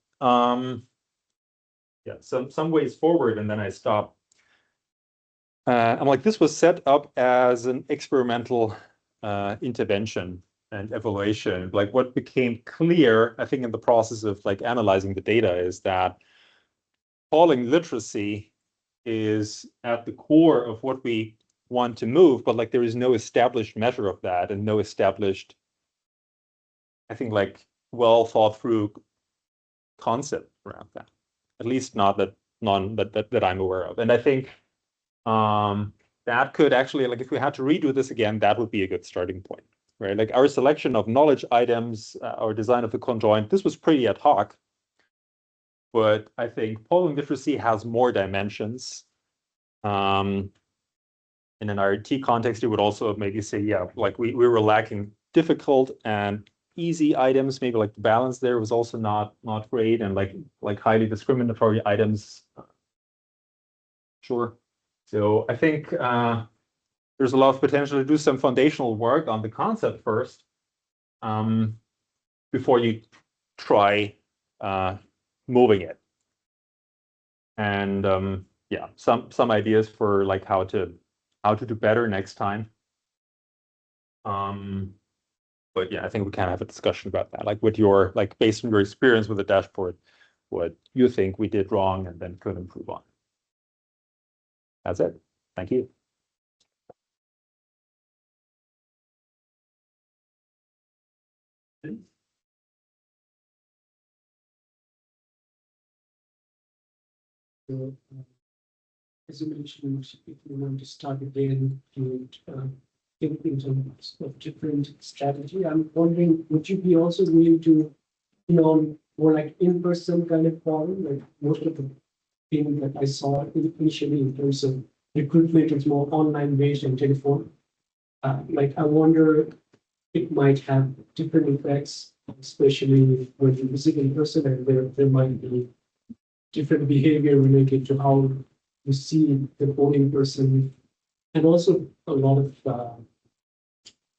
Yeah, some ways forward, and then I stop. I'm like, this was set up as an experimental intervention and evaluation. Like what became clear, I think, in the process of like analyzing the data is that polling literacy is at the core of what we want to move, but like there is no established measure of that and no established, I think, like well thought through concept around that. At least not that that I'm aware of. And I think that could actually, like if we had to redo this again, that would be a good starting point, right? Like our selection of knowledge items, our design of the conjoint, this was pretty ad hoc. But I think polling literacy has more dimensions. In an RT context, you would also maybe say, yeah, like we were lacking difficult and easy items. Maybe like the balance there was also not great, and like highly discriminatory items. Sure. So I think there's a lot of potential to do some foundational work on the concept first, before you try moving it. And yeah, some ideas for like how to do better next time. But yeah, I think we can have a discussion about that, like with your, like based on your experience with the dashboard, what you think we did wrong and then could improve on. That's it. Thank you. So, as you mentioned, if you want to start again, you think in terms of different strategy. I'm wondering, would you be also willing to, more like in-person kind of problem? Like most of the things that I saw initially in terms of recruitment is more online based and telephone. Like I wonder, it might have different effects, especially when you visit in person, and there might be different behavior related to how you see the polling person, and also a lot of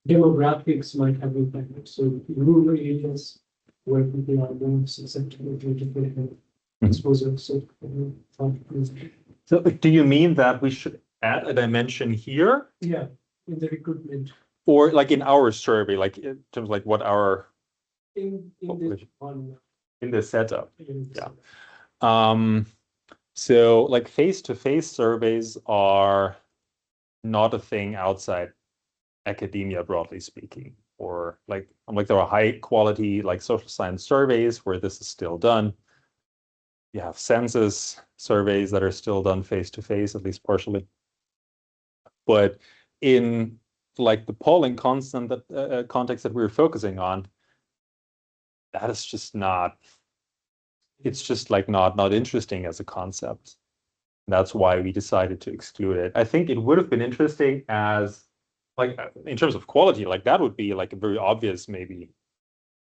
demographics might have impacted. So rural areas where people are more susceptible to different exposure. So do you mean that we should add a dimension here? Yeah, in the recruitment. Or like in our survey, like in terms of like what our In this one. In the setup. Yeah. So like face-to-face surveys are not a thing outside academia, broadly speaking, or like there are high quality like social science surveys where this is still done. You have census surveys that are still done face-to-face, at least partially. But in like the polling constant that context that we're focusing on, that is just not, it's just like not interesting as a concept. That's why we decided to exclude it. I think it would have been interesting as like in terms of quality, like that would be like a very obvious maybe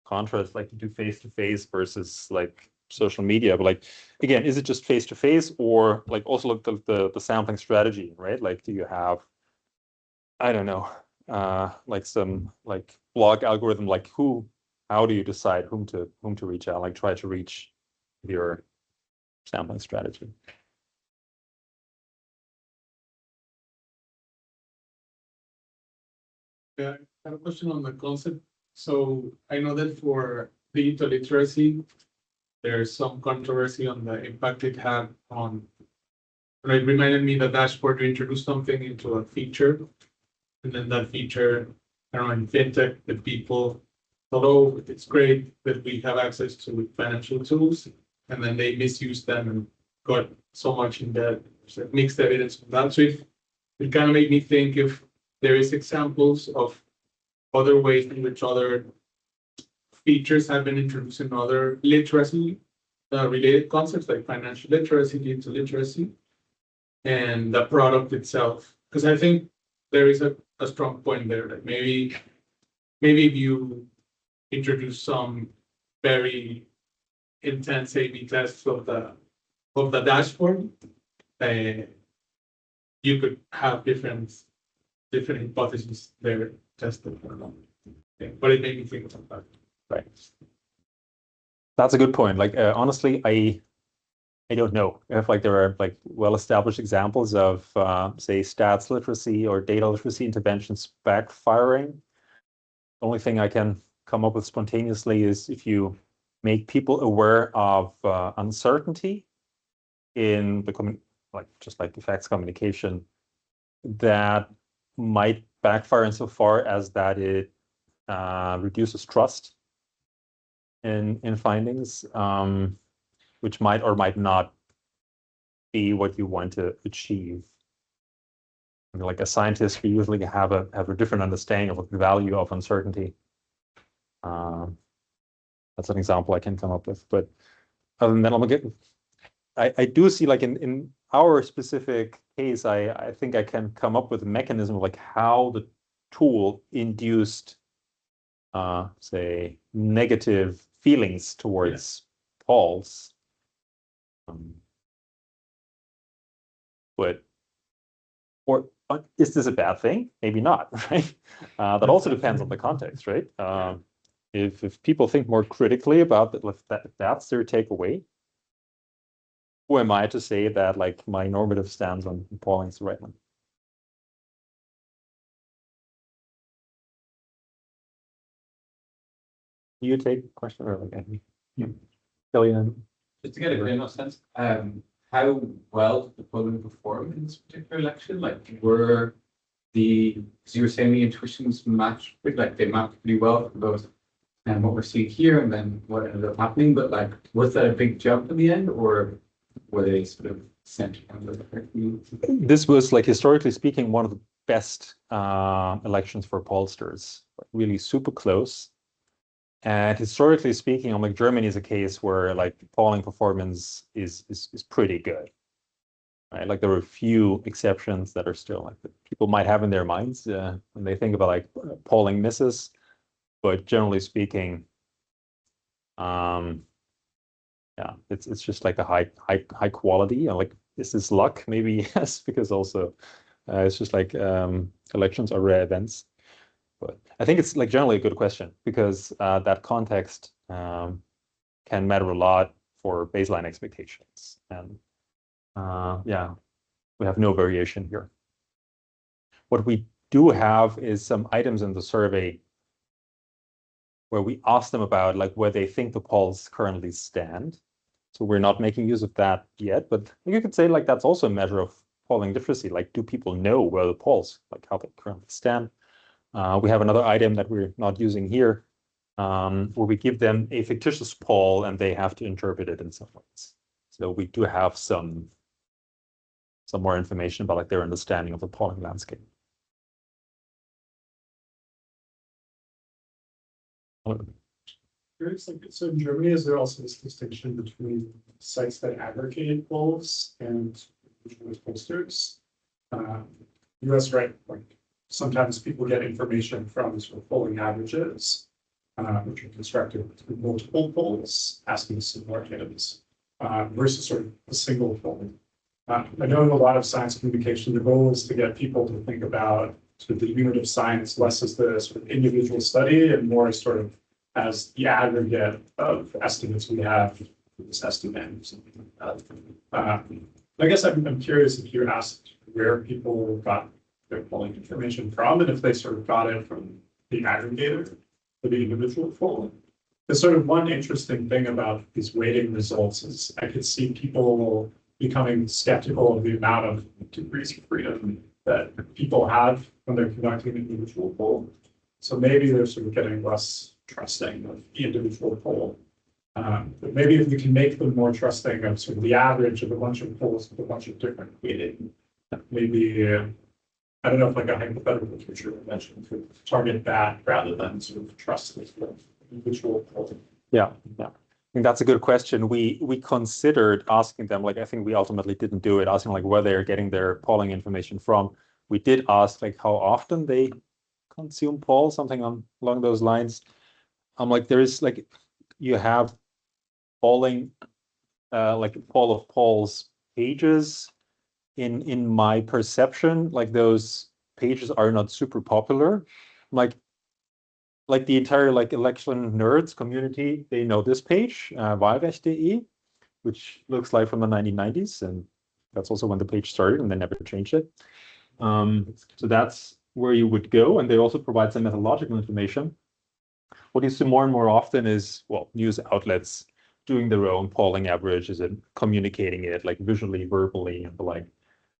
contrast, like to do face-to-face versus like social media. But like again, is it just face-to-face or like also look the sampling strategy, right? Like do you have, I don't know, like some like blog algorithm, like how do you decide whom to reach out, like try to reach your sampling strategy? Yeah, I have a question on the concept. So I know that for digital literacy, there's some controversy on the impact it had on. And it reminded me the dashboard, you introduced something into a feature, and then that feature, I don't know, in fintech, the people thought, oh, it's great that we have access to financial tools, and then they misused them and got so much in debt. There's mixed evidence on that. So it kind of made me think if there is examples of other ways in which other features have been introduced in other literacy related concepts like financial literacy, digital literacy, and the product itself. Because I think there is a strong point there that maybe if you introduce some very intense A/B tests of the dashboard, you could have different hypotheses there tested. But it made me think about that. Right. That's a good point. Like honestly, I don't know if like there are like well-established examples of say stats literacy or data literacy interventions backfiring. The only thing I can come up with spontaneously is if you make people aware of uncertainty in the just like effects communication, that might backfire insofar as that it reduces trust in findings, which might or might not be what you want to achieve. I mean, like a scientist, we usually have a different understanding of the value of uncertainty. That's an example I can come up with. But other than that, I do see, like in our specific case, I think I can come up with a mechanism of like how the tool induced, say, negative feelings towards polls. But is this a bad thing? Maybe not, right? That also depends on the context, right? If people think more critically about that, if that's their takeaway, who am I to say that like my normative stance on polling is the right one? You take a question or like Killian? Just to get a general sense, how well did the polling perform in this particular election? Like, were because you were saying the intuitions matched, like they mapped pretty well for those, and what we're seeing here, and then what ended up happening. But like, was that a big jump in the end, or were they sort of centered on the? This was, like, historically speaking, one of the best elections for pollsters. Really super close. And historically speaking, like Germany is a case where like polling performance is pretty good, right? Like there are a few exceptions that are still like that people might have in their minds when they think about like polling misses, but generally speaking, yeah, it's just like a high quality. And like, is this luck? Maybe yes, because also it's just like elections are rare events. But I think it's like generally a good question because that context can matter a lot for baseline expectations. And yeah, we have no variation here. What we do have is some items in the survey where we ask them about like where they think the polls currently stand. So we're not making use of that yet, but you could say like that's also a measure of polling literacy. Like, do people know where the polls, like how they currently stand? We have another item that we're not using here, where we give them a fictitious poll and they have to interpret it in some ways. So we do have some more information about like their understanding of the polling landscape. So in Germany, is there also this distinction between sites that aggregate polls and individual pollsters? US, right, like sometimes people get information from sort of polling averages, which are constructed with multiple polls asking similar candidates, versus sort of a single poll. I know in a lot of science communication, the goal is to get people to think about sort of the unit of science less as the sort of individual study and more as sort of as the aggregate of estimates we have for this estimate or something like that. I guess I'm curious if you asked where people got their polling information from, and if they sort of got it from the aggregator for the individual poll. The sort of one interesting thing about these weighting results is I could see people becoming skeptical of the amount of degrees of freedom that people have when they're conducting an individual poll. So maybe they're sort of getting less trusting of the individual poll. But maybe if we can make them more trusting of sort of the average of a bunch of polls with a bunch of different weighting, maybe I don't know if like a hypothetical future invention could target that rather than sort of trust the individual poll. Yeah. I think that's a good question. We considered asking them, like I think we ultimately didn't do it, asking like where they're getting their polling information from. We did ask like how often they consume polls, something along those lines. Like there is like you have polling, like poll of polls pages. In my perception, like those pages are not super popular. Like the entire like election nerds community, they know this page, Wahlrecht.de, which looks like from the 1990s, and that's also when the page started, and they never changed it. So that's where you would go, and they also provide some methodological information. What you see more and more often is, well, news outlets doing their own polling averages and communicating it like visually, verbally, and the like.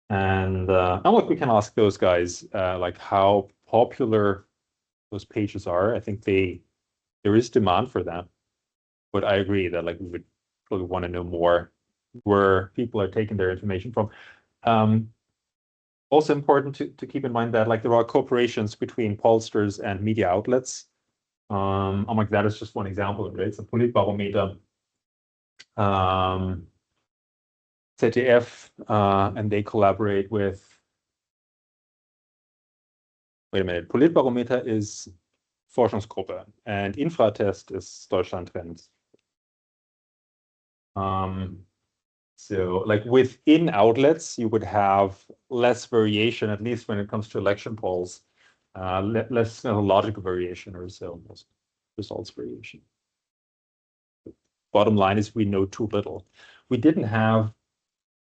And look, we can ask those guys like how popular those pages are. I think there is demand for them. But I agree that like we would probably want to know more where people are taking their information from. Also important to keep in mind that like there are cooperations between pollsters and media outlets. Like that is just one example of it. It's a Politbarometer, ZDF, and they collaborate with. Wait a minute. Politbarometer is Forschungsgruppe and Infratest is Deutschlandtrends. So like within outlets, you would have less variation, at least when it comes to election polls, less logical variation or so, results variation. Bottom line is we know too little. We didn't have,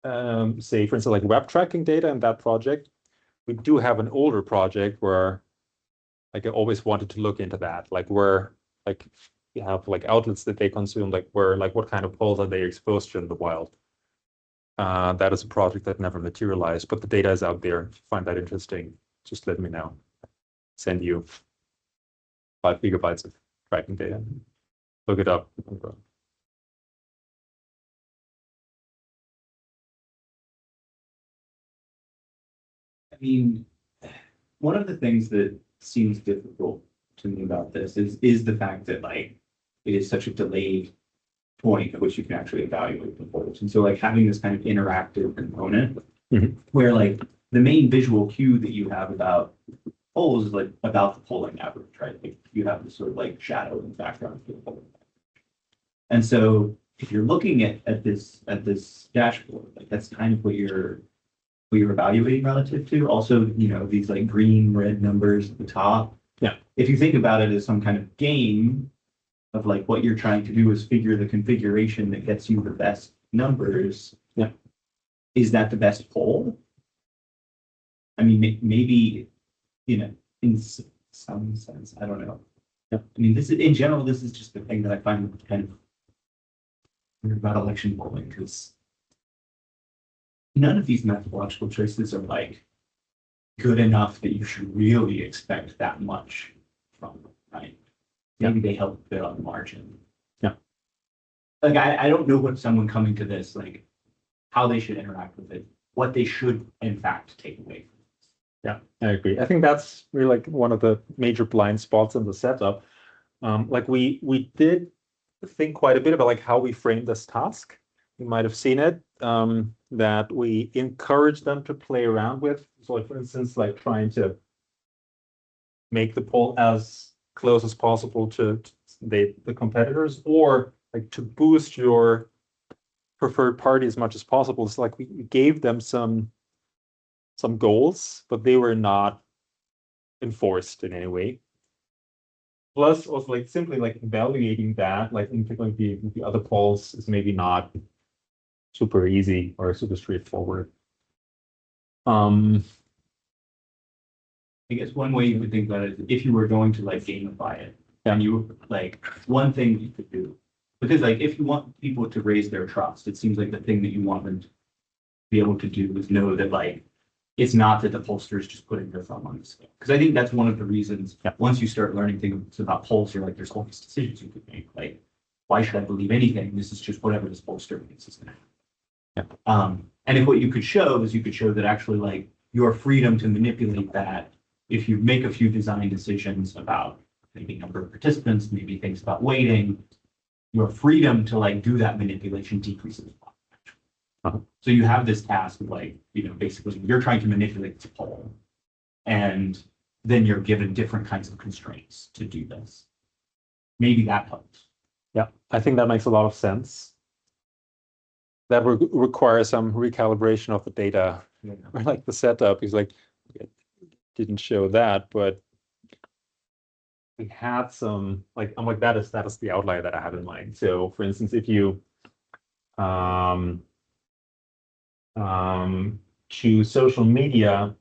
say, for instance, like web tracking data in that project. We do have an older project where like I always wanted to look into that, like where like you have like outlets that they consume, like where like what kind of polls are they exposed to in the wild. That is a project that never materialized, but the data is out there. If you find that interesting, just let me know. Send you 5 gigabytes of tracking data. Look it up. I mean, one of the things that seems difficult to me about this is the fact that like it is such a delayed point at which you can actually evaluate the polls. And so like having this kind of interactive component where like the main visual cue that you have about polls is like about the polling average, right? Like you have this sort of like shadow in the background for the polling average. And so if you're looking at this dashboard, like that's kind of what you're evaluating relative to. Also, you know, these like green, red numbers at the top. Yeah. If you think about it as some kind of game of like what you're trying to do is figure the configuration that gets you the best numbers. Yeah. Is that the best poll? I mean, maybe, you know, in some sense, I don't know. Yeah. I mean, this is in general, this is just the thing that I find kind of weird about election polling, because none of these methodological choices are like good enough that you should really expect that much from them, right? Maybe they help a bit on the margin. Yeah. Like I don't know what someone coming to this, like how they should interact with it, what they should in fact take away from this. Yeah, I agree. I think that's really like one of the major blind spots in the setup. Like we did think quite a bit about like how we frame this task. You might have seen it, that we encourage them to play around with. So like, for instance, like trying to make the poll as close as possible to the competitors, or like to boost your preferred party as much as possible. It's like we gave them some goals, but they were not enforced in any way. Plus, also like simply like evaluating that, like in particular the other polls is maybe not super easy or super straightforward. I guess one way you could think about it is if you were going to like gamify it, and you like one thing you could do, because like if you want people to raise their trust, it seems like the thing that you want them to be able to do is know that like it's not that the pollster is just putting their thumb on the scale. Because I think that's one of the reasons once you start learning things about polls, you're like, there's all these decisions you could make. Like, why should I believe anything? This is just whatever this pollster thinks is going to happen. And if what you could show is you could show that actually like your freedom to manipulate that, if you make a few design decisions about maybe number of participants, maybe things about weighting, your freedom to like do that manipulation decreases. So you have this task of like, you know, basically you're trying to manipulate the poll, and then you're given different kinds of constraints to do this. Maybe that helps. Yeah, I think that makes a lot of sense. That requires some recalibration of the data. Yeah. Or like the setup is like, it didn't show that, but we had some like, I'm like, that is the outlier that I have in mind. So for instance, if you choose social media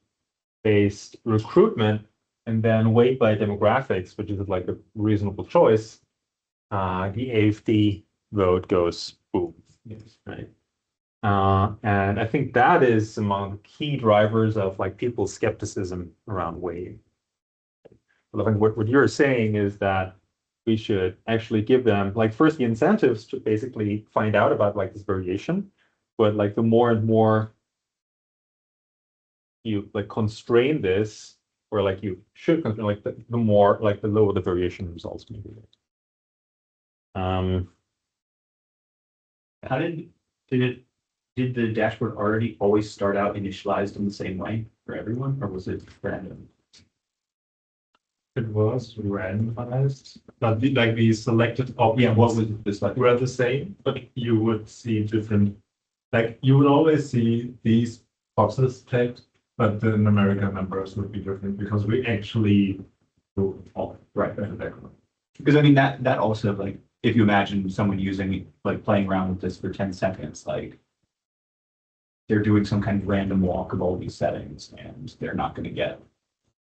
based recruitment and then weight by demographics, which is like a reasonable choice, the AfD vote goes boom. Yes. Right. And I think that is among the key drivers of like people's skepticism around weighting. But I think what you're saying is that we should actually give them like first the incentives to basically find out about like this variation, but like the more and more you like constrain this, or like you should constrain, like the more like the lower the variation results maybe. How did the dashboard already always start out initialized in the same way for everyone, or was it random? It was randomized, but like the selected options. Yeah, what was this like? Were the same, but you would see different, like you would always see these boxes checked, but the numerical numbers would be different because we actually do all Right. in the background. Because I mean, that also like, if you imagine someone using, like playing around with this for 10 seconds, like they're doing some kind of random walk of all these settings and they're not going to get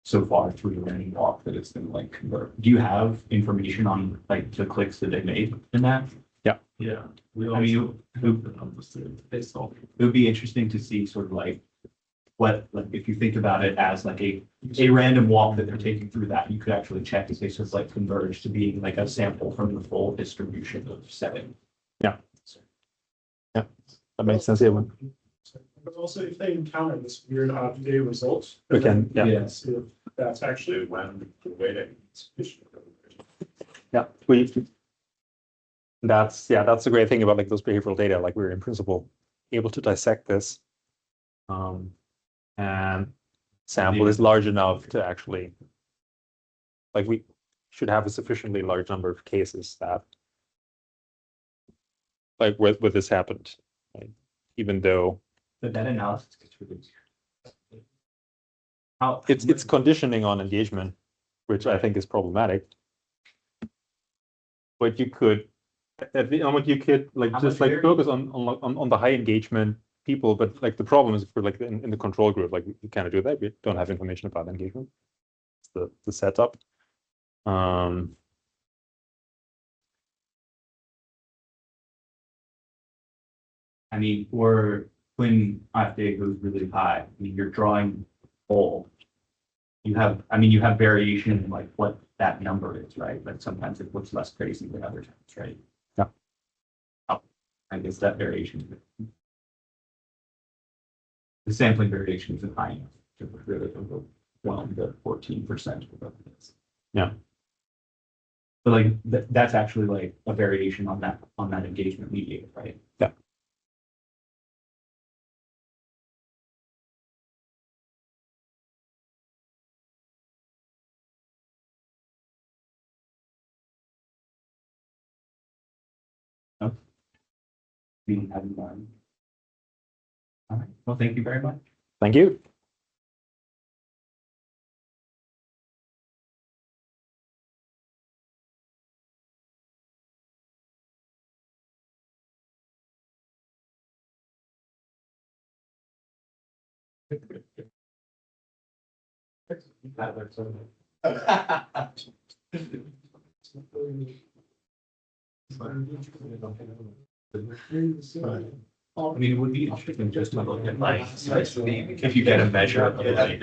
so far through the random walk that it's going to like convert. Do you have information on like the clicks that they made in that? Yeah. I mean, it would be interesting to see sort of like what, like if you think about it as like a random walk that they're taking through that, you could actually check if they sort of like converge to being like a sample from the full distribution of setting. That makes sense. Yeah. But also if they encounter this weird odd day result. We can, yeah. Yes, if that's actually when the weighting is sufficient. Yeah, that's the great thing about like those behavioral data. Like we're in principle able to dissect this, and sample is large enough to actually, like we should have a sufficiently large number of cases that, like where this happened, right? Even though But that analysis gets really it's conditioning on engagement, which I think is problematic. But you could, at the moment, you could like How just much like focus on the high engagement people. But like the problem is for like in the control group, like you can't do that. We don't have information about engagement. It's the setup. I mean, or when IFA goes really high, I mean, you're drawing whole. You have variation in like what that number is, right? But sometimes it looks less crazy than other times, right? Yeah. Oh, I guess that variation. The sampling variation isn't high enough to really overwhelm the 14% of what it is. Yeah. But like that's actually like a variation on that engagement mediator, right? Yeah. We don't have more. All right. Well, thank you very much. Thank you. I mean, it would be interesting just to look at like, if you get a measure of like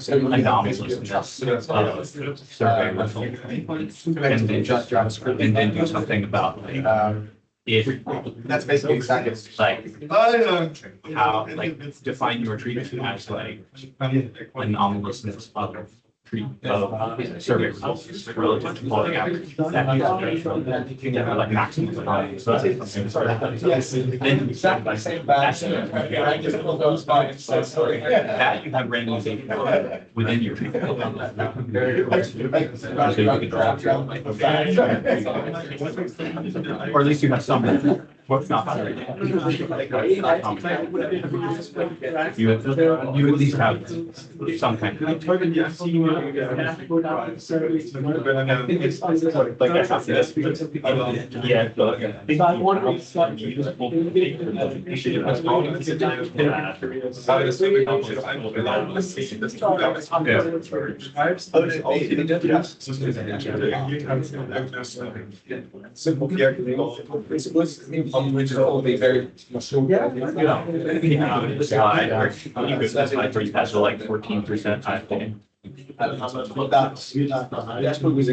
anomalousness of survey results, and then just JavaScript, and then do something about like, if That's basically exactly. like how like define your treatment as like anomalousness of survey results relative to quality average. That uses like maximum. So Yes, exactly same batch. that you have randomization within your treatment. So you can draw or at least you have something. What's not you at least have some kind of. Simple which is only very. Slide, you could slide where you have the like 14% IFA. That's what was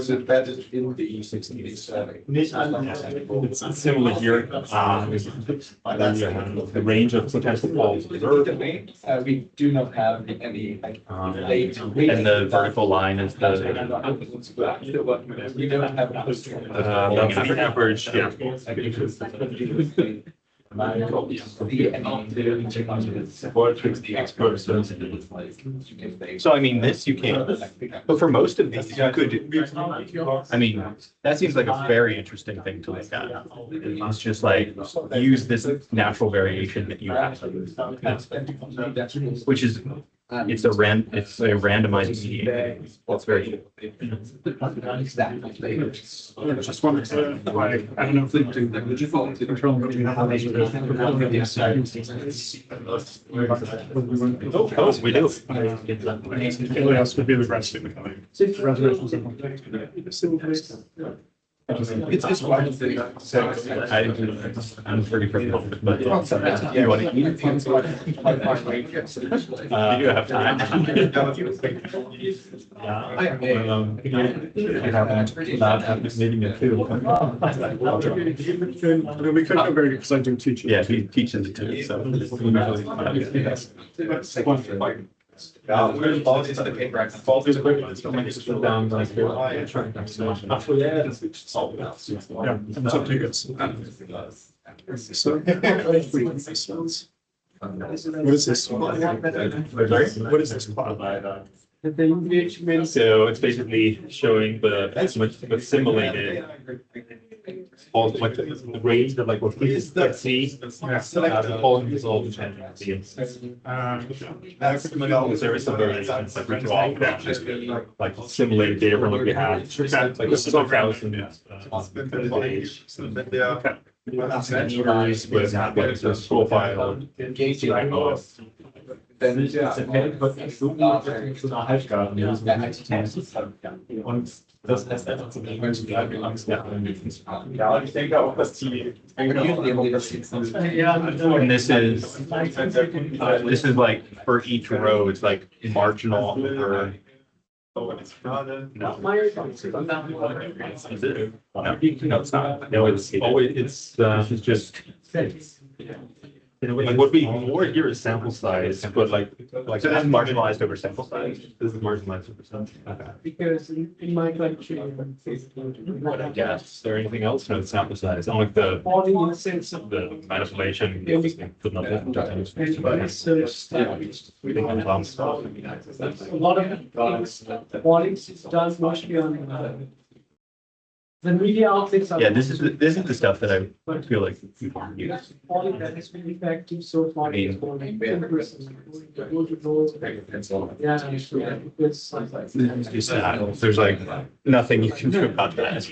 embedded in the E60 survey. It's similar here. The range of potential falls observed. We do not have any like. And the vertical line is the We don't have. That's the average, yeah. So I mean, this you can't, but for most of these, you could, I mean, that seems like a very interesting thing to look at. It's just like, use this natural variation that you have, which is, it's a randomized median. That's very. Just wanted to, like, I don't know if they do the control, but we have a measure. Oh, we do. What else would be the rest of the reservations? It's one of the. I'm pretty confident, but you want to eat? You do have time. Meeting it too. We could have very good because I do teach. Yeah, he teaches it too, so. Yeah, and so take it. So, what is this? What is this plot? So it's basically showing the simulated all like the range of like what we can see. The polling is all the tendencies. There is some variations like we draw like simulated data from what we have. Like this is all thousand. Meters with like the profile. Und das heißt einfach zu bleiben, ich denke auch, dass die And this is like for each row, it's like marginal over. No. Is it? No, it's not. No, it's just. Like what we more here is sample size, but like So this is marginalized over sample size. this is marginalized percent. Because in my country, What I guess, is there anything else? No, it's sample size, only the falling in the sense of the manipulation. Could not and research studies. A lot of things, politics is done mostly on the media outlets. Yeah, this is the stuff that I feel like people use. Polling that has been effective so far. I mean, Yeah, because It's just that there's like nothing you can do about that.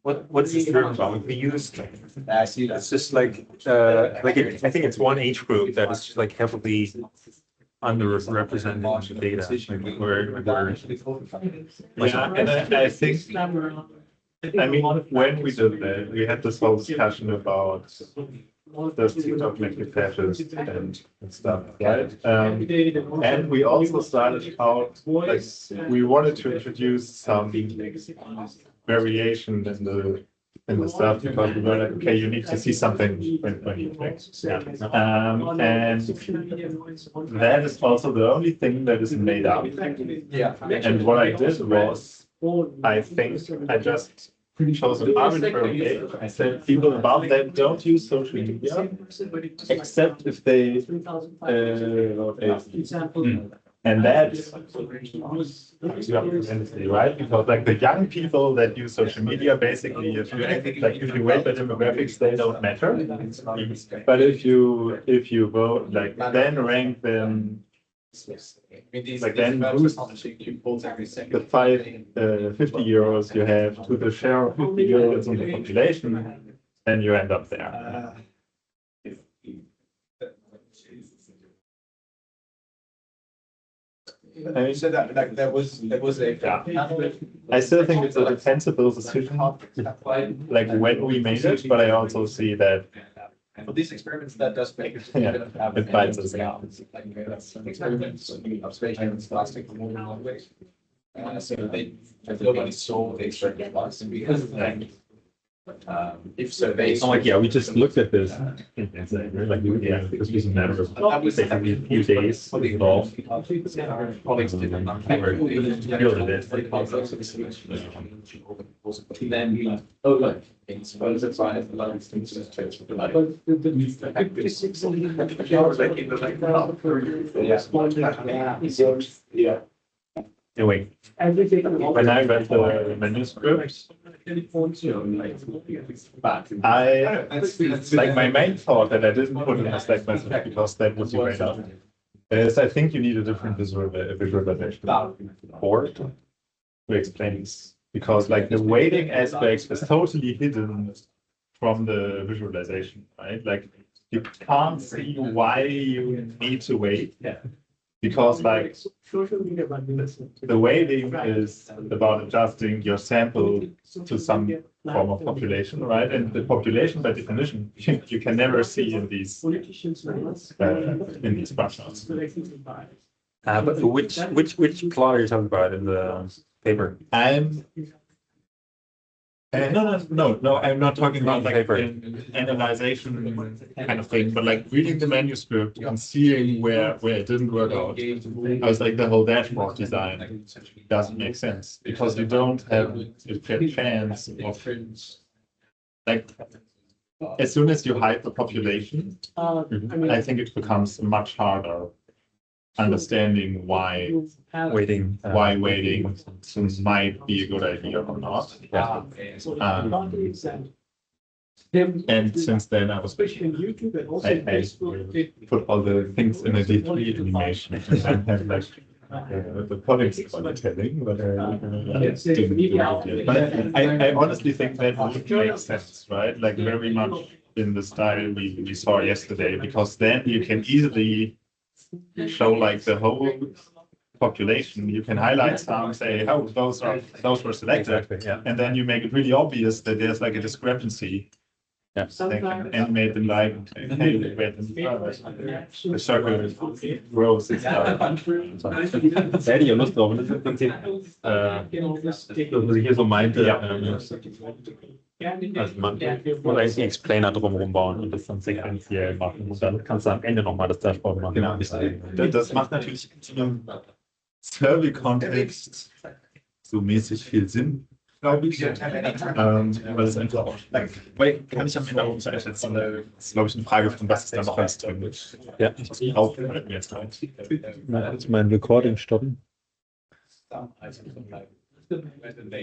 What's this term about? We use, I see that. it's just like I think it's one age group that is just like heavily underrepresented in the data. Like where Yeah, and I think, I mean, when we did that, we had this whole discussion about does TikTok make you fascist and stuff, right? And we also started out, like, we wanted to introduce some variation in the stuff because we were like, okay, you need to see something when you think. And that is also the only thing that is made up. Yeah. And what I did was, I think I just chose an arbitrary age. I said people above that don't use social media except if they and that's right, because like the young people that use social media, basically, if you wait the demographics, they don't matter. But if you vote, like then rank them, like then boost the 50 euros you have to the share of 50 euros in the population, and you end up there. So that was a. I still think it's a defensible decision, like when we manage, but I also see that For these experiments, that does make it. Yeah, it bites us now. Experiments, observations, plastic. So nobody saw the experiment last because if so, they. I'm like, yeah, we just looked at this. Like, yeah, this was a matter of basically a few days involved. Colleagues did not. Then we like, oh, look, in suppose it's like the last things just change the light. But the 56 Yeah. Anyway, everything. when I read the manuscript, like my main thought that I didn't put in a Slack message because that would be right up is I think you need a different visualization board to explain this, because like the weighting aspect is totally hidden from the visualization, right? Like you can't see why you need to weight. Because like the weighting is about adjusting your sample to some form of population, right? And the population by definition you can never see in these bar charts. But which plot are you talking about in the paper? No, I'm not talking about like an analyzation kind of thing, but like reading the manuscript and seeing where it didn't work out. I was like, the whole dashboard design doesn't make sense because you don't have a fair chance of, like, as soon as you hide the population, I think it becomes much harder understanding why Waiting. waiting might be a good idea or not. And since then I was Especially in YouTube and also I put all the things in a D3 animation and have like the polling storytelling, but didn't do it yet. But I honestly think that would make sense, right? Like very much in the style we saw yesterday, because then you can easily show like the whole population. You can highlight some, say, oh, those were selected, Exactly, yeah. and then you make it really obvious that there's like a discrepancy. Yeah. They can animate them like, hey, wait, the circle grows. Da hätte ich ja Lust drauf. Und das ist im Prinzip, das, was ich hier so meinte, also man muss eigentlich einen Explainer drumherum bauen und das dann sequenziell machen. Und dann kannst du am Ende nochmal das Dashboard machen. Genau. Das macht natürlich in einem Survey-Kontext so mäßig viel Sinn, glaube ich. Weil es einfach auch, weil kann ich am Ende auch nicht einschätzen. Das ist, glaube ich, eine Frage von, was ist da noch alles drin. Ja. Was braucht mir jetzt halt. Mal kurz mein Recording stoppen.